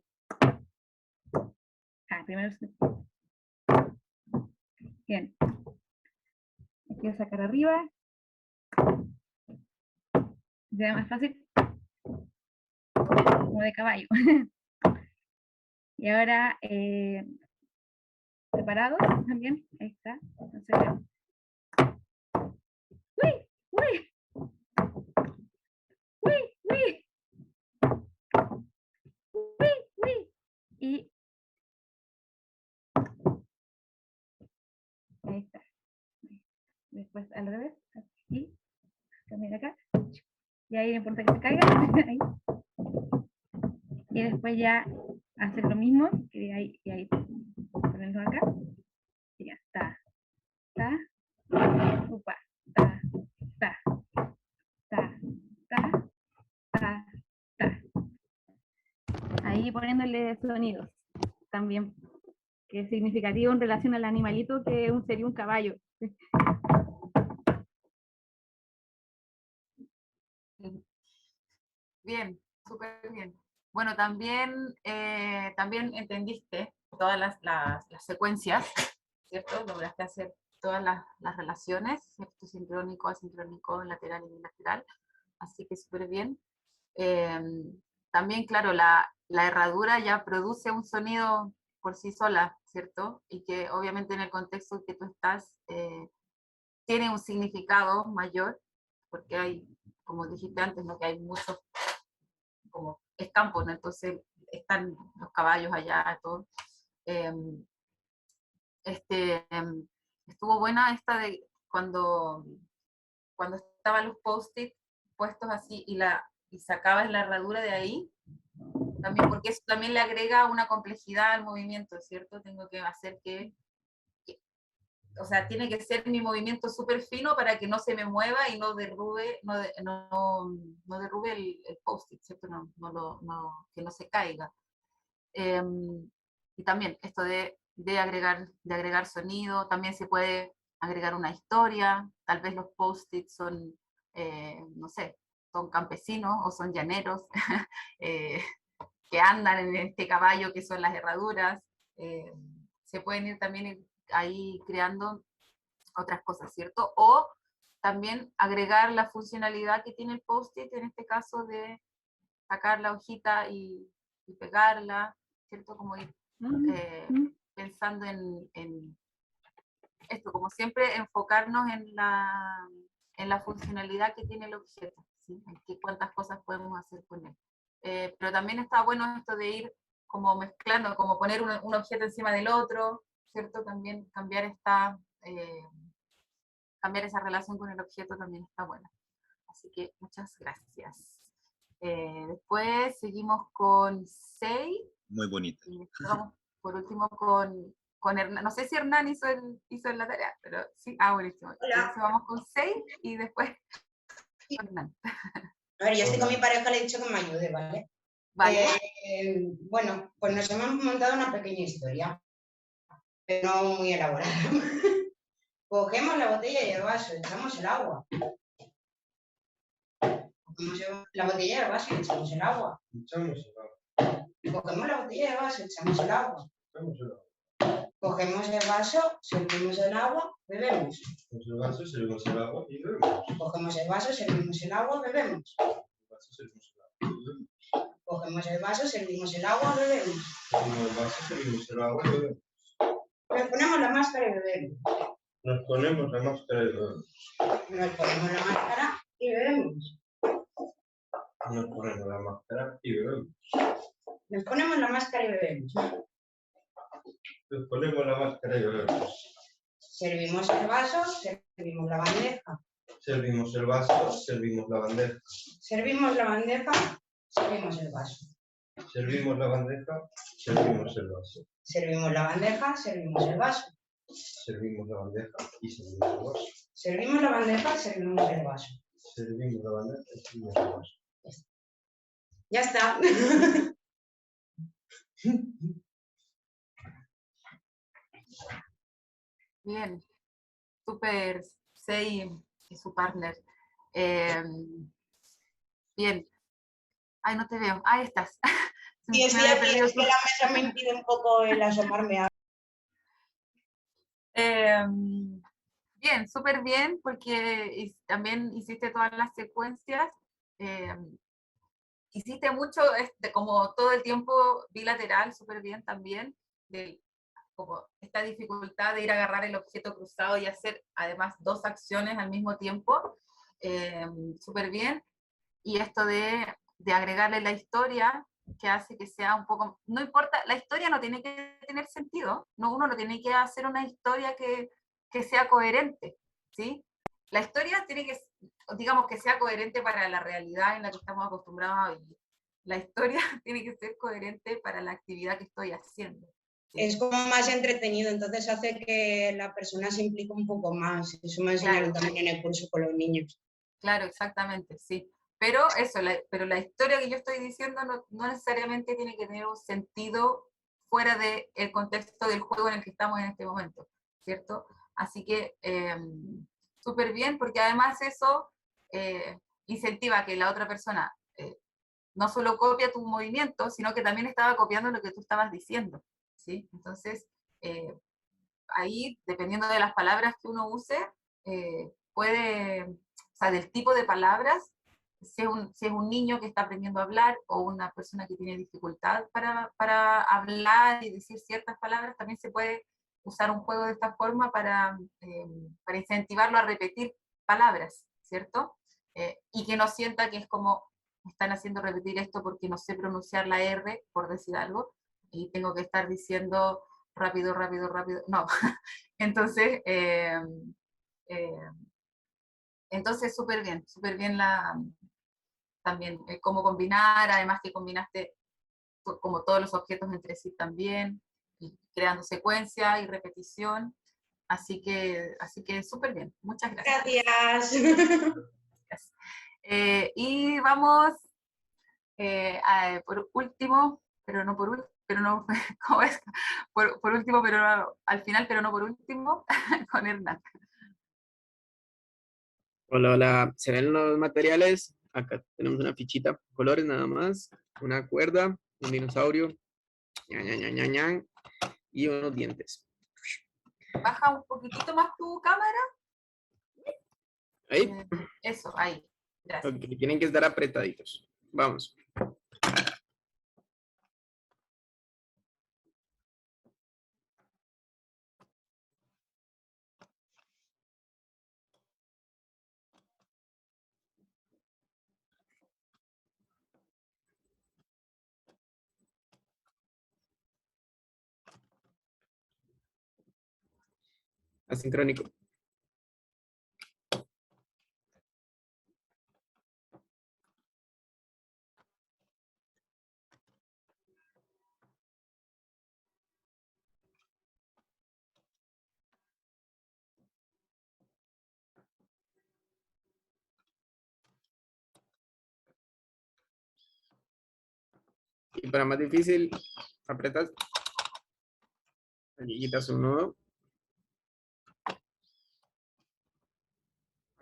Primero. Bien. Voy a sacar arriba. ¿Será más fácil? Como de caballo. Y ahora, separados también. Ahí está. Entonces, ¡uy! ¡Uy! ¡Uy! ¡Uy! ¡Uy! ¡Uy! Y ahí está. Después al revés. Aquí. También acá. Y ahí no importa que se caiga. Ahí. Y después ya hacer lo mismo. Y ahí ponerlo acá. Y ya está. Está. Upa. Está. Está. Está. Está. Está. Está. Ahí poniéndole sonidos. También. Que es significativo en relación al animalito que sería un caballo. Bien, súper bien. Bueno, también entendiste todas las secuencias, ¿cierto? Lograste hacer todas las relaciones, ¿cierto? Sincrónico, asincrónico, lateral y bilateral. Así que súper bien. También, claro, la herradura ya produce un sonido por sí sola, ¿cierto? Y que obviamente en el contexto en que tú estás tiene un significado mayor, porque hay, como dijiste antes, ¿no? Que hay muchos, como es campo, ¿no? Entonces están los caballos allá, todo. Estuvo buena esta de cuando estaban los post-it puestos así y sacabas la herradura de ahí, también, porque eso también le agrega una complejidad al movimiento, ¿cierto? Tengo que hacer o sea, tiene que ser mi movimiento súper fino para que no se me mueva y no derrube, no derrube el post-it, ¿cierto? Que no se caiga. Y también esto de agregar sonido, también se puede agregar una historia, tal vez los post-its son, no sé, son campesinos o son llaneros que andan en este caballo que son las herraduras. Se pueden ir también ahí creando otras cosas, ¿cierto? O también agregar la funcionalidad que tiene el post-it, en este caso de sacar la hojita y pegarla, ¿cierto? Como ir pensando en esto, como siempre, enfocarnos en la funcionalidad que tiene el objeto, ¿sí? En cuántas cosas podemos hacer con él. Pero también está bueno esto de ir como mezclando, como poner un objeto encima del otro, ¿cierto? También cambiar esa relación con el objeto también está bueno. Así que muchas gracias. Después seguimos con Sei. Muy bonita. Y vamos por último con Hernán. No sé si Hernán hizo la tarea, pero sí. Buenísimo. Entonces vamos con Sei y después con Hernán. A ver, yo estoy con mi pareja, le he dicho que me ayude, ¿vale? Vale. Bueno, pues nos hemos montado una pequeña historia, pero no muy elaborada. Cogemos la botella y el vaso, echamos el agua. Cogemos la botella y el vaso y echamos el agua. Cogemos la botella y el vaso, echamos el agua. Cogemos el vaso, servimos el agua, bebemos. Cogemos el vaso, servimos el agua y bebemos. Cogemos el vaso, servimos el agua, bebemos. Cogemos el vaso, servimos el agua, bebemos. Servimos el vaso, servimos el agua y bebemos. Nos ponemos la máscara y bebemos. Nos ponemos la máscara y bebemos. Nos ponemos la máscara y bebemos. Nos ponemos la máscara y bebemos. Nos ponemos la máscara y bebemos. Nos ponemos la máscara y bebemos. Servimos el vaso, servimos la bandeja. Servimos el vaso, servimos la bandeja. Servimos la bandeja, servimos el vaso. Servimos la bandeja, servimos el vaso. Servimos la bandeja, servimos el vaso. Servimos la bandeja y servimos el vaso. Servimos la bandeja, servimos el vaso. Servimos la bandeja y servimos el vaso. Ya está. Bien, súper Sei y su partner. Bien. Ay, no te veo. Ahí estás. Sí, estoy aquí, es que la mesa me impide un poco el asomarme a... Bien, súper bien, porque también hiciste todas las secuencias. Hiciste mucho, como todo el tiempo bilateral, súper bien también, como esta dificultad de ir a agarrar el objeto cruzado y hacer además dos acciones al mismo tiempo, súper bien. Y esto de agregarle la historia, que hace que sea un poco, no importa, la historia no tiene que tener sentido, no, uno no tiene que hacer una historia que sea coherente, ¿sí? La historia tiene que, digamos, que sea coherente para la realidad en la que estamos acostumbrados a vivir. La historia tiene que ser coherente para la actividad que estoy haciendo. ¿Sí? Es como más entretenido, entonces hace que la persona se implique un poco más. Eso me enseñaron también en el curso con los niños. Claro, exactamente, sí. Pero eso, pero la historia que yo estoy diciendo no necesariamente tiene que tener un sentido fuera del contexto del juego en el que estamos en este momento, ¿cierto? Así que súper bien, porque además eso incentiva que la otra persona no solo copia tu movimiento, sino que también estaba copiando lo que tú estabas diciendo, ¿sí? Entonces, ahí, dependiendo de las palabras que uno use, puede, o sea, del tipo de palabras, si es un niño que está aprendiendo a hablar o una persona que tiene dificultad para hablar y decir ciertas palabras, también se puede usar un juego de esta forma para incentivarlo a repetir palabras, ¿cierto? Y que no sienta que es como, me están haciendo repetir esto porque no sé pronunciar la R, por decir algo, y tengo que estar diciendo rápido, rápido, rápido. No. Entonces, entonces súper bien también cómo combinar, además que combinaste como todos los objetos entre sí también, y creando secuencia y repetición. Así que súper bien. Muchas gracias. Gracias. Y vamos por último, pero no, ¿cómo es? Por último, pero no, al final, pero no por último, con Hernán. Hola, hola. ¿Se ven los materiales? Acá tenemos una fichita, colores nada más, una cuerda, un dinosaurio, y unos dientes. Baja un poquitito más tu cámara. Ahí. Eso, ahí. Gracias. Okay, tienen que estar apretaditos. Vamos. Asincrónico. Y para más difícil, apretas. Aquí quitas un nudo.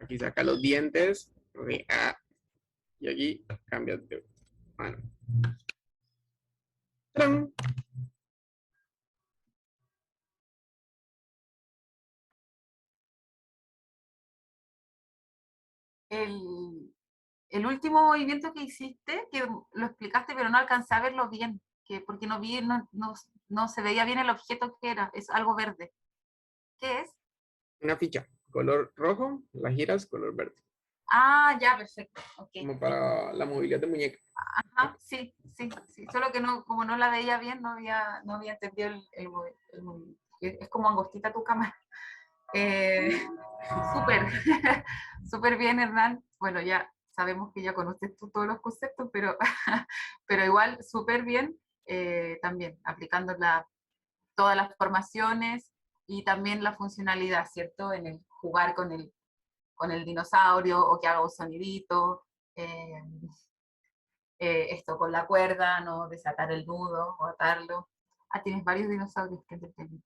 Aquí saca los dientes. Okay. Y aquí cambias de mano. ¡Tran! El el último movimiento que hiciste, que lo explicaste, pero no alcancé a verlo bien, porque no vi, no se veía bien el objeto que era, es algo verde. ¿Qué es? Una ficha, color rojo, la giras, color verde. Ah, ya, perfecto. Okay. Como para la movilidad de muñeca. Ajá, sí. Solo que no, como no la veía bien, no había entendido el movimiento. Es como angostita tu cámara. Súper, súper bien, Hernán. Bueno, ya sabemos que ya conoces tú todos los conceptos, pero, pero igual súper bien también aplicando todas las formaciones y también la funcionalidad, ¿cierto? En el jugar con el dinosaurio o que haga un sonidito, esto con la cuerda, no desatar el nudo o atarlo. Ah, tienes varios dinosaurios que entretenido.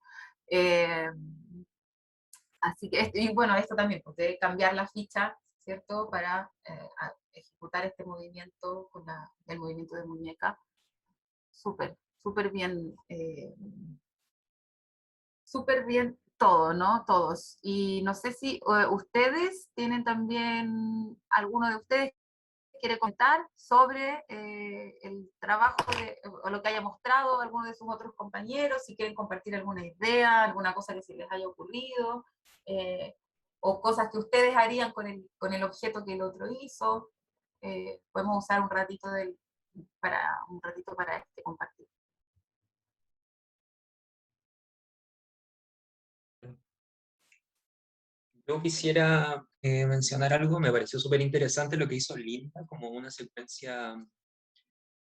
Así que, y bueno, esto también, pues, de cambiar la ficha, ¿cierto? Para ejecutar este movimiento con el movimiento de muñeca. Súper bien. Súper bien todo, ¿no? Todos. Y no sé si ustedes tienen también, alguno de ustedes quiere comentar sobre el trabajo o lo que haya mostrado alguno de sus otros compañeros, si quieren compartir alguna idea, alguna cosa que se les haya ocurrido, o cosas que ustedes harían con el objeto que el otro hizo. Podemos usar un ratito para compartir. Yo quisiera mencionar algo, me pareció súper interesante lo que hizo Linda, como una secuencia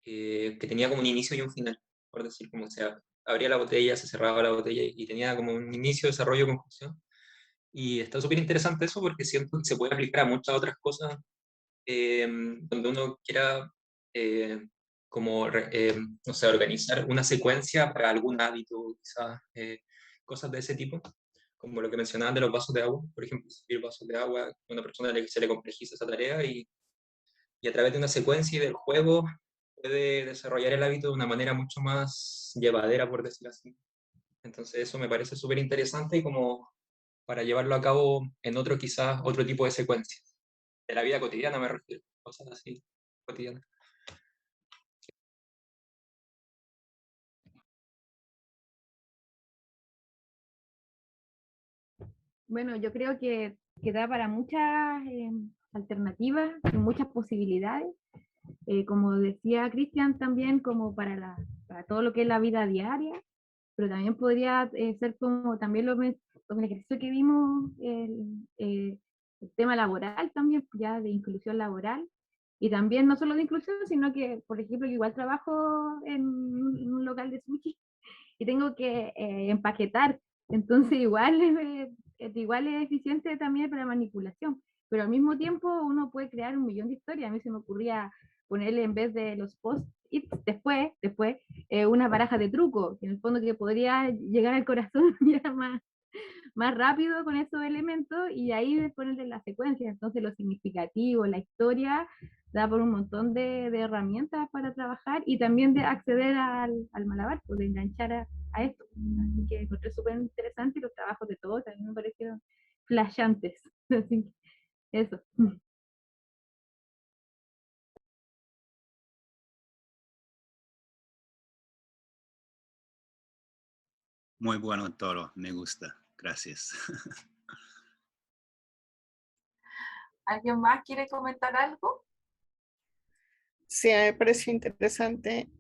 que tenía como un inicio y un final, por decir, como se abría la botella, se cerraba la botella y tenía como un inicio, desarrollo, conclusión. Y está súper interesante eso porque siento que se puede aplicar a muchas otras cosas donde uno quiera como, no sé, organizar una secuencia para algún hábito, quizás cosas de ese tipo, como lo que mencionaban de los vasos de agua, por ejemplo, servir vasos de agua, a una persona se le complejiza esa tarea y a través de una secuencia y del juego puede desarrollar el hábito de una manera mucho más llevadera, por decirlo así. Entonces eso me parece súper interesante y como para llevarlo a cabo en otro, quizás, otro tipo de secuencia. De la vida cotidiana me refiero, cosas así, cotidianas. Bueno, yo creo que da para muchas alternativas y muchas posibilidades. Como decía Cristian, también como para todo lo que es la vida diaria, pero también podría ser como también como el ejercicio que vimos, el tema laboral también, ya de inclusión laboral, y también no solo de inclusión, sino que, por ejemplo, yo igual trabajo en un local de sushi y tengo que empaquetar, entonces igual es eficiente también para manipulación, pero al mismo tiempo uno puede crear un millón de historias. A mí se me ocurría ponerle en vez de los post-its después una baraja de truco, que en el fondo que podría llegar al corazón ya más rápido con esos elementos y ahí ponerle la secuencia. Entonces lo significativo, la historia, da por un montón de herramientas para trabajar y también de acceder al malabar, pues de enganchar a esto. Así que encontré súper interesante y los trabajos de todos también me parecieron flashantes. Así que eso. Muy bueno todo, me gusta. Gracias. ¿Alguien más quiere comentar algo? Sí, a mí me pareció interesante,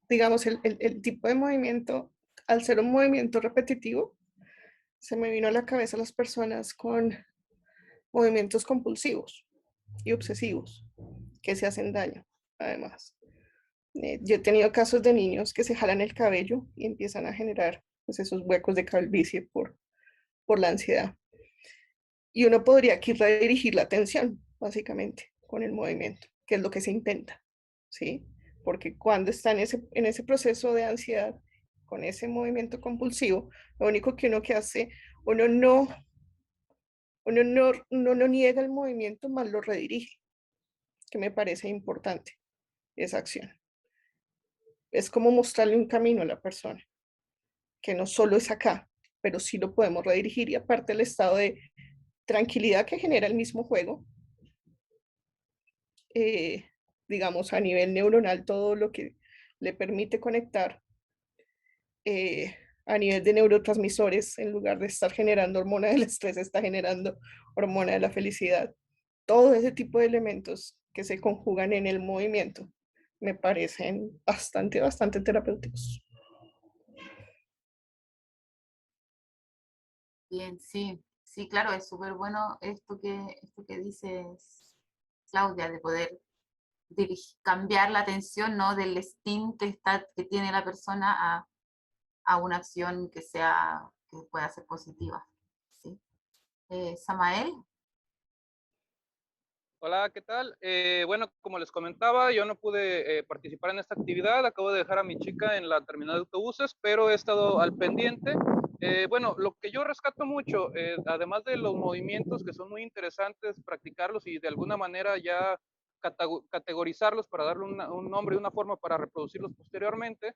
digamos, el tipo de movimiento, al ser un movimiento repetitivo, se me vino a la cabeza las personas con movimientos compulsivos y obsesivos que se hacen daño, además. Yo he tenido casos de niños que se jalan el cabello y empiezan a generar pues, esos huecos de calvicie por la ansiedad. Y uno podría aquí redirigir la atención, básicamente, con el movimiento, que es lo que se intenta, ¿sí? Porque cuando está en ese proceso de ansiedad, con ese movimiento compulsivo, lo único que uno que hace, uno no niega el movimiento, más lo redirige, que me parece importante esa acción. Es como mostrarle un camino a la persona, que no solo es acá, pero sí lo podemos redirigir y aparte el estado de tranquilidad que genera el mismo juego, digamos, a nivel neuronal, todo lo que le permite conectar a nivel de neurotransmisores, en lugar de estar generando hormona del estrés, está generando hormona de la felicidad. Todo ese tipo de elementos que se conjugan en el movimiento me parecen bastante terapéuticos. Bien, sí, sí, claro, es súper bueno esto que dices, Claudia, de poder cambiar la atención, ¿no? Del steam que tiene la persona a una acción que pueda ser positiva. ¿Sí? Samael. Hola, ¿qué tal? Bueno, como les comentaba, yo no pude participar en esta actividad. Acabo de dejar a mi chica en la terminal de autobuses, pero he estado al pendiente. Bueno, lo que yo rescato mucho, además de los movimientos que son muy interesantes, practicarlos y de alguna manera ya categorizarlos para darle un nombre y una forma para reproducirlos posteriormente.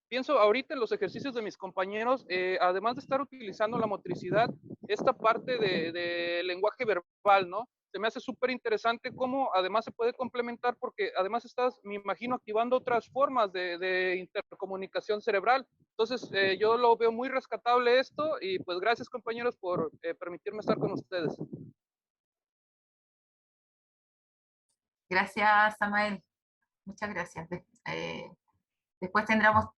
Pienso ahorita en los ejercicios de mis compañeros, además de estar utilizando la motricidad, esta parte de lenguaje verbal, ¿no? Se me hace súper interesante cómo además se puede complementar porque además estás, me imagino, activando otras formas de intercomunicación cerebral. Entonces, yo lo veo muy rescatable esto y pues gracias compañeros por permitirme estar con ustedes. Gracias, Samael. Muchas gracias. Después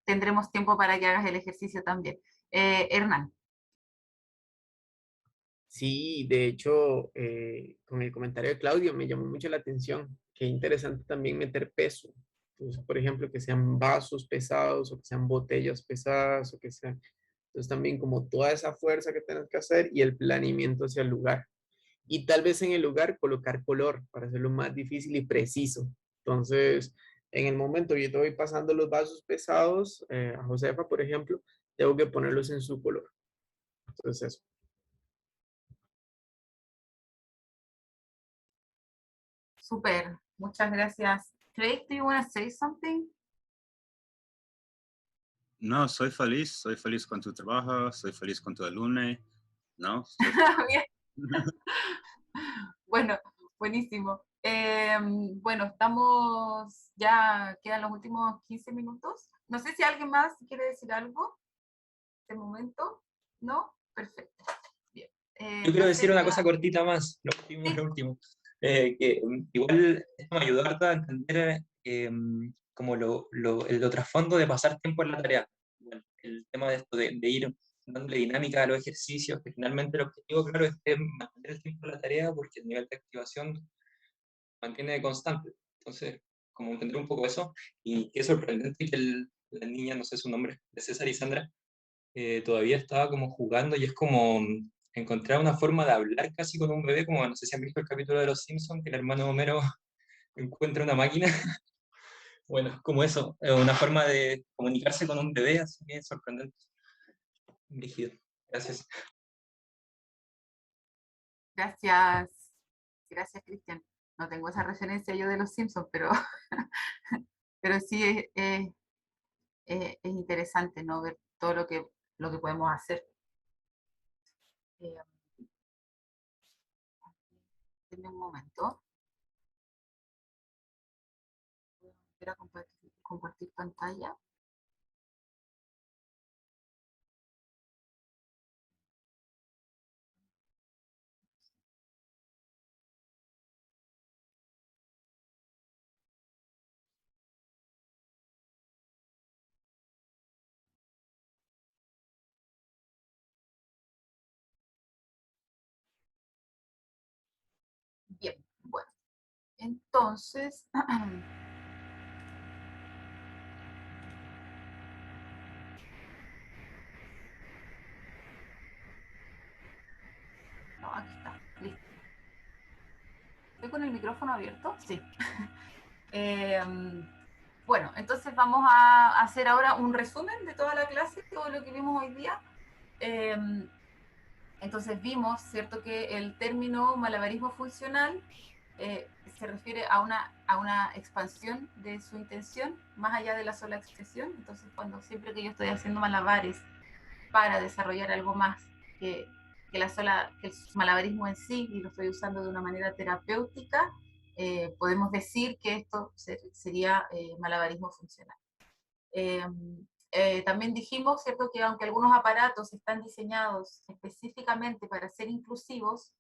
tendremos tiempo para que hagas el ejercicio también. Hernán. Sí, de hecho, con el comentario de Claudio me llamó mucho la atención. Qué interesante también meter peso. Entonces, por ejemplo, que sean vasos pesados o que sean botellas pesadas o que sean... Entonces también como toda esa fuerza que tienes que hacer y el planeamiento hacia el lugar. Y tal vez en el lugar colocar color para hacerlo más difícil y preciso. Entonces, en el momento que yo te voy pasando los vasos pesados, a Josefa, por ejemplo, tengo que ponerlos en su color. Entonces eso. Super, muchas gracias. Craig, do you want to say something? No, soy feliz con tu trabajo, soy feliz con tu alumno. No, Bien. Bueno, buenísimo. Bueno, ya quedan los últimos 15 minutos. No sé si alguien más quiere decir algo de momento. ¿No? Perfecto. Bien. Yo quiero decir una ya... cosa cortita más, lo último. Que igual esto me ayudó harto a entender como el trasfondo de pasar tiempo en la tarea. Bueno, el tema de esto de ir dándole dinámica a los ejercicios, que finalmente el objetivo, claro, es mantener el tiempo en la tarea porque el nivel de activación mantiene constante. Entonces, como entender un poco eso, y qué sorprendente que la niña, no sé su nombre, de César y Sandra, todavía estaba como jugando y es como encontrar una forma de hablar casi con un bebé, como no sé si han visto el capítulo de Los Simpsons, que el hermano Homero encuentra una máquina. Bueno, como eso, una forma de comunicarse con un bebé, así que es sorprendente. Brígido. Gracias. Gracias. Gracias, Cristian. No tengo esa referencia yo de Los Simpsons, pero, pero sí es interesante, ¿no? Ver todo lo que podemos hacer. Denme un momento. Voy a volver a compartir pantalla. Bien, bueno. Entonces, no, aquí está, listo. ¿Estoy con el micrófono abierto? Sí. Bueno, entonces vamos a hacer ahora un resumen de toda la clase, todo lo que vimos hoy día. Entonces vimos, ¿cierto?, que el término malabarismo funcional se refiere a una expansión de su intención, más allá de la sola expresión. Entonces, siempre que yo estoy haciendo malabares para desarrollar algo más que el malabarismo en sí, y lo estoy usando de una manera terapéutica, podemos decir que esto sería malabarismo funcional. También dijimos, ¿cierto?, que aunque algunos aparatos están diseñados específicamente para ser inclusivos,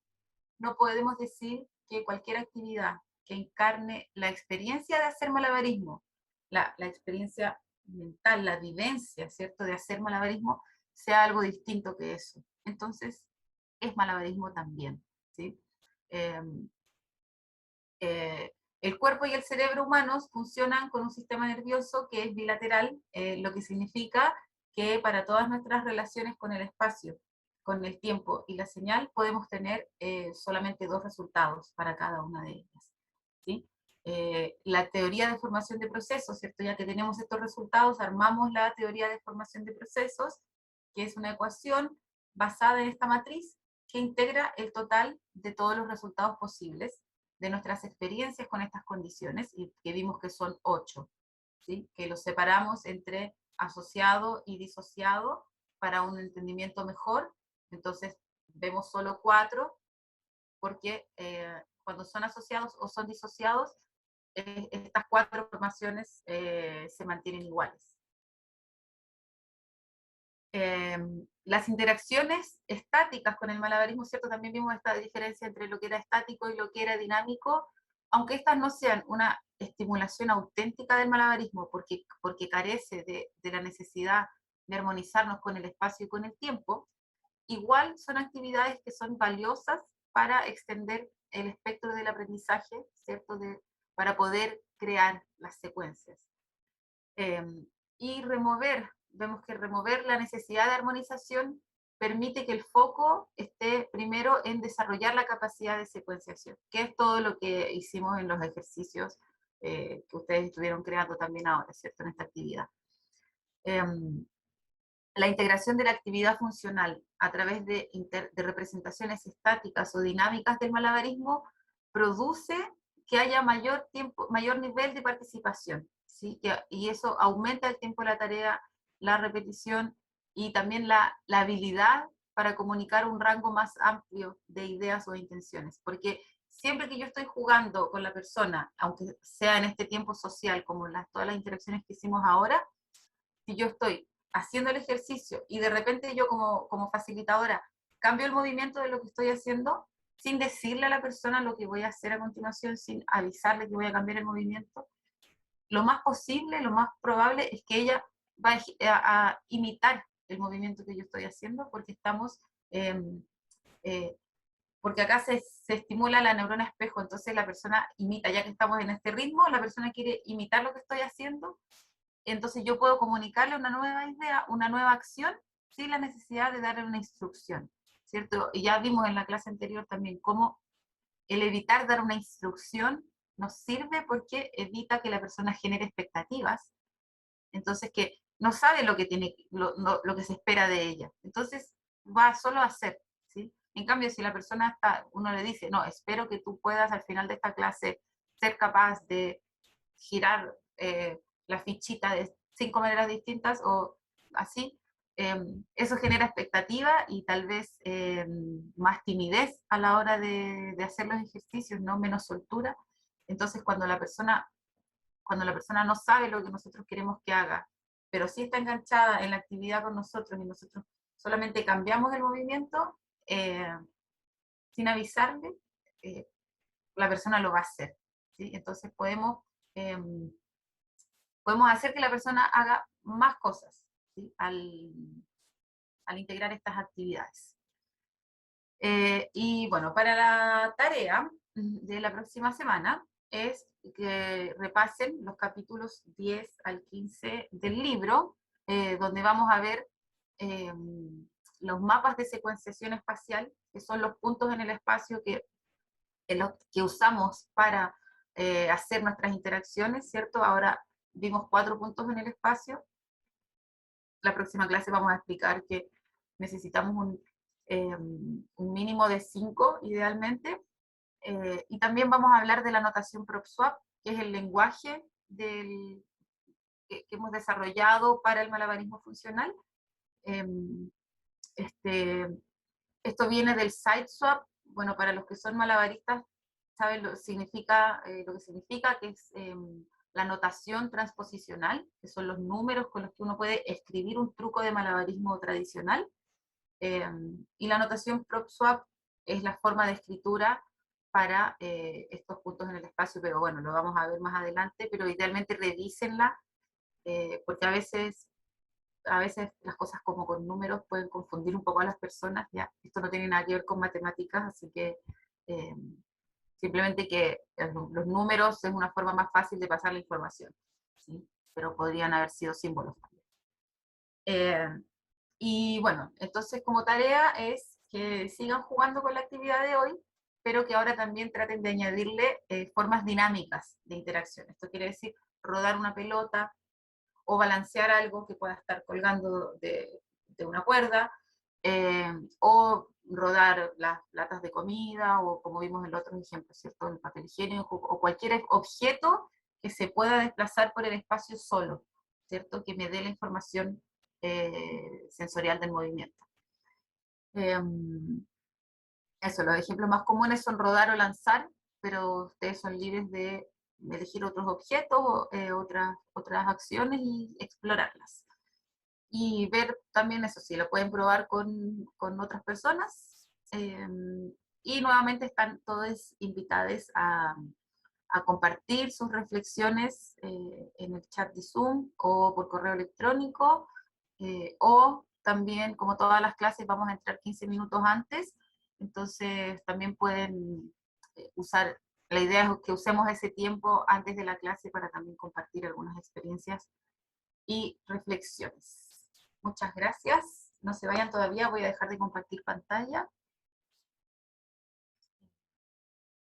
no podemos decir que cualquier actividad que encarne la experiencia de hacer malabarismo, la experiencia mental, la vivencia, ¿cierto?, de hacer malabarismo, sea algo distinto que eso. Entonces, es malabarismo también, ¿sí? El cuerpo y el cerebro humanos funcionan con un sistema nervioso que es bilateral, lo que significa que para todas nuestras relaciones con el espacio, con el tiempo y la señal, podemos tener solamente dos resultados para cada una de ellas, ¿sí? La teoría de formación de procesos, ¿cierto? Ya que tenemos estos resultados, armamos la teoría de formación de procesos, que es una ecuación basada en esta matriz que integra el total de todos los resultados posibles de nuestras experiencias con estas condiciones, y que vimos que son 8, ¿sí? Que los separamos entre asociado y disociado para un entendimiento mejor. Entonces vemos solo 4, porque cuando son asociados o son disociados, estas 4 formaciones se mantienen iguales. Las interacciones estáticas con el malabarismo, ¿cierto? También vimos esta diferencia entre lo que era estático y lo que era dinámico, aunque estas no sean una estimulación auténtica del malabarismo, porque carece de la necesidad de armonizarnos con el espacio y con el tiempo, igual son actividades que son valiosas para extender el espectro del aprendizaje, ¿cierto? Para poder crear las secuencias. Y vemos que remover la necesidad de armonización permite que el foco esté primero en desarrollar la capacidad de secuenciación, que es todo lo que hicimos en los ejercicios que ustedes estuvieron creando también ahora, ¿cierto?, en esta actividad. La integración de la actividad funcional a través de representaciones estáticas o dinámicas del malabarismo produce que haya mayor nivel de participación, ¿sí? Y eso aumenta el tiempo de la tarea, la repetición y también la habilidad para comunicar un rango más amplio de ideas o intenciones. Porque siempre que yo estoy jugando con la persona, aunque sea en este tiempo social, como todas las interacciones que hicimos ahora, si yo estoy haciendo el ejercicio y de repente yo como facilitadora cambio el movimiento de lo que estoy haciendo, sin decirle a la persona lo que voy a hacer a continuación, sin avisarle que voy a cambiar el movimiento, lo más posible, lo más probable es que ella va a imitar el movimiento que yo estoy haciendo, porque porque acá se estimula la neurona espejo, entonces la persona imita, ya que estamos en este ritmo, la persona quiere imitar lo que estoy haciendo, entonces yo puedo comunicarle una nueva idea, una nueva acción, sin la necesidad de darle una instrucción, ¿cierto? Y ya vimos en la clase anterior también cómo el evitar dar una instrucción nos sirve porque evita que la persona genere expectativas, entonces que no sabe lo que lo que se espera de ella, entonces va solo a hacer, ¿sí? En cambio, si la persona uno le dice, no, espero que tú puedas al final de esta clase ser capaz de girar la fichita de 5 maneras distintas o así, eso genera expectativa y tal vez más timidez a la hora de hacer los ejercicios, ¿no? Menos soltura. Entonces cuando la persona no sabe lo que nosotros queremos que haga, pero sí está enganchada en la actividad con nosotros y nosotros solamente cambiamos el movimiento, sin avisarle, la persona lo va a hacer, ¿sí? Entonces podemos hacer que la persona haga más cosas, ¿sí? al integrar estas actividades. Y bueno, para la tarea de la próxima semana es que repasen los capítulos 10 al 15 del libro, donde vamos a ver los mapas de secuenciación espacial, que son los puntos en el espacio que usamos para hacer nuestras interacciones, ¿cierto? Ahora vimos 4 puntos en el espacio. La próxima clase vamos a explicar que necesitamos un mínimo de 5, idealmente. Y también vamos a hablar de la notación PropSwap, que es el lenguaje que hemos desarrollado para el malabarismo funcional. Esto viene del SideSwap. Bueno, para los que son malabaristas saben lo que significa, que es la notación transposicional, que son los números con los que uno puede escribir un truco de malabarismo tradicional. Y la notación prop-swap es la forma de escritura para estos puntos en el espacio, pero bueno, lo vamos a ver más adelante, pero idealmente revísenla, porque a veces las cosas como con números pueden confundir un poco a las personas. Ya, esto no tiene nada que ver con matemáticas, así que simplemente que los números es una forma más fácil de pasar la información, ¿sí? Pero podrían haber sido símbolos también. Y bueno, entonces como tarea es que sigan jugando con la actividad de hoy, pero que ahora también traten de añadirle formas dinámicas de interacción. Esto quiere decir rodar una pelota, o balancear algo que pueda estar colgando de una cuerda, o rodar las latas de comida, o como vimos en el otro ejemplo, ¿cierto? El papel higiénico, o cualquier objeto que se pueda desplazar por el espacio solo, ¿cierto? Que me dé la información sensorial del movimiento. Eso, los ejemplos más comunes son rodar o lanzar, pero ustedes son libres de elegir otros objetos, otras acciones y explorarlas. Y ver también eso, si lo pueden probar con otras personas. Y nuevamente están todos invitados a compartir sus reflexiones en el chat de Zoom o por correo electrónico, o también, como todas las clases, vamos a entrar 15 minutos antes, entonces también pueden usar. La idea es que usemos ese tiempo antes de la clase para también compartir algunas experiencias y reflexiones. Muchas gracias. No se vayan todavía, voy a dejar de compartir pantalla.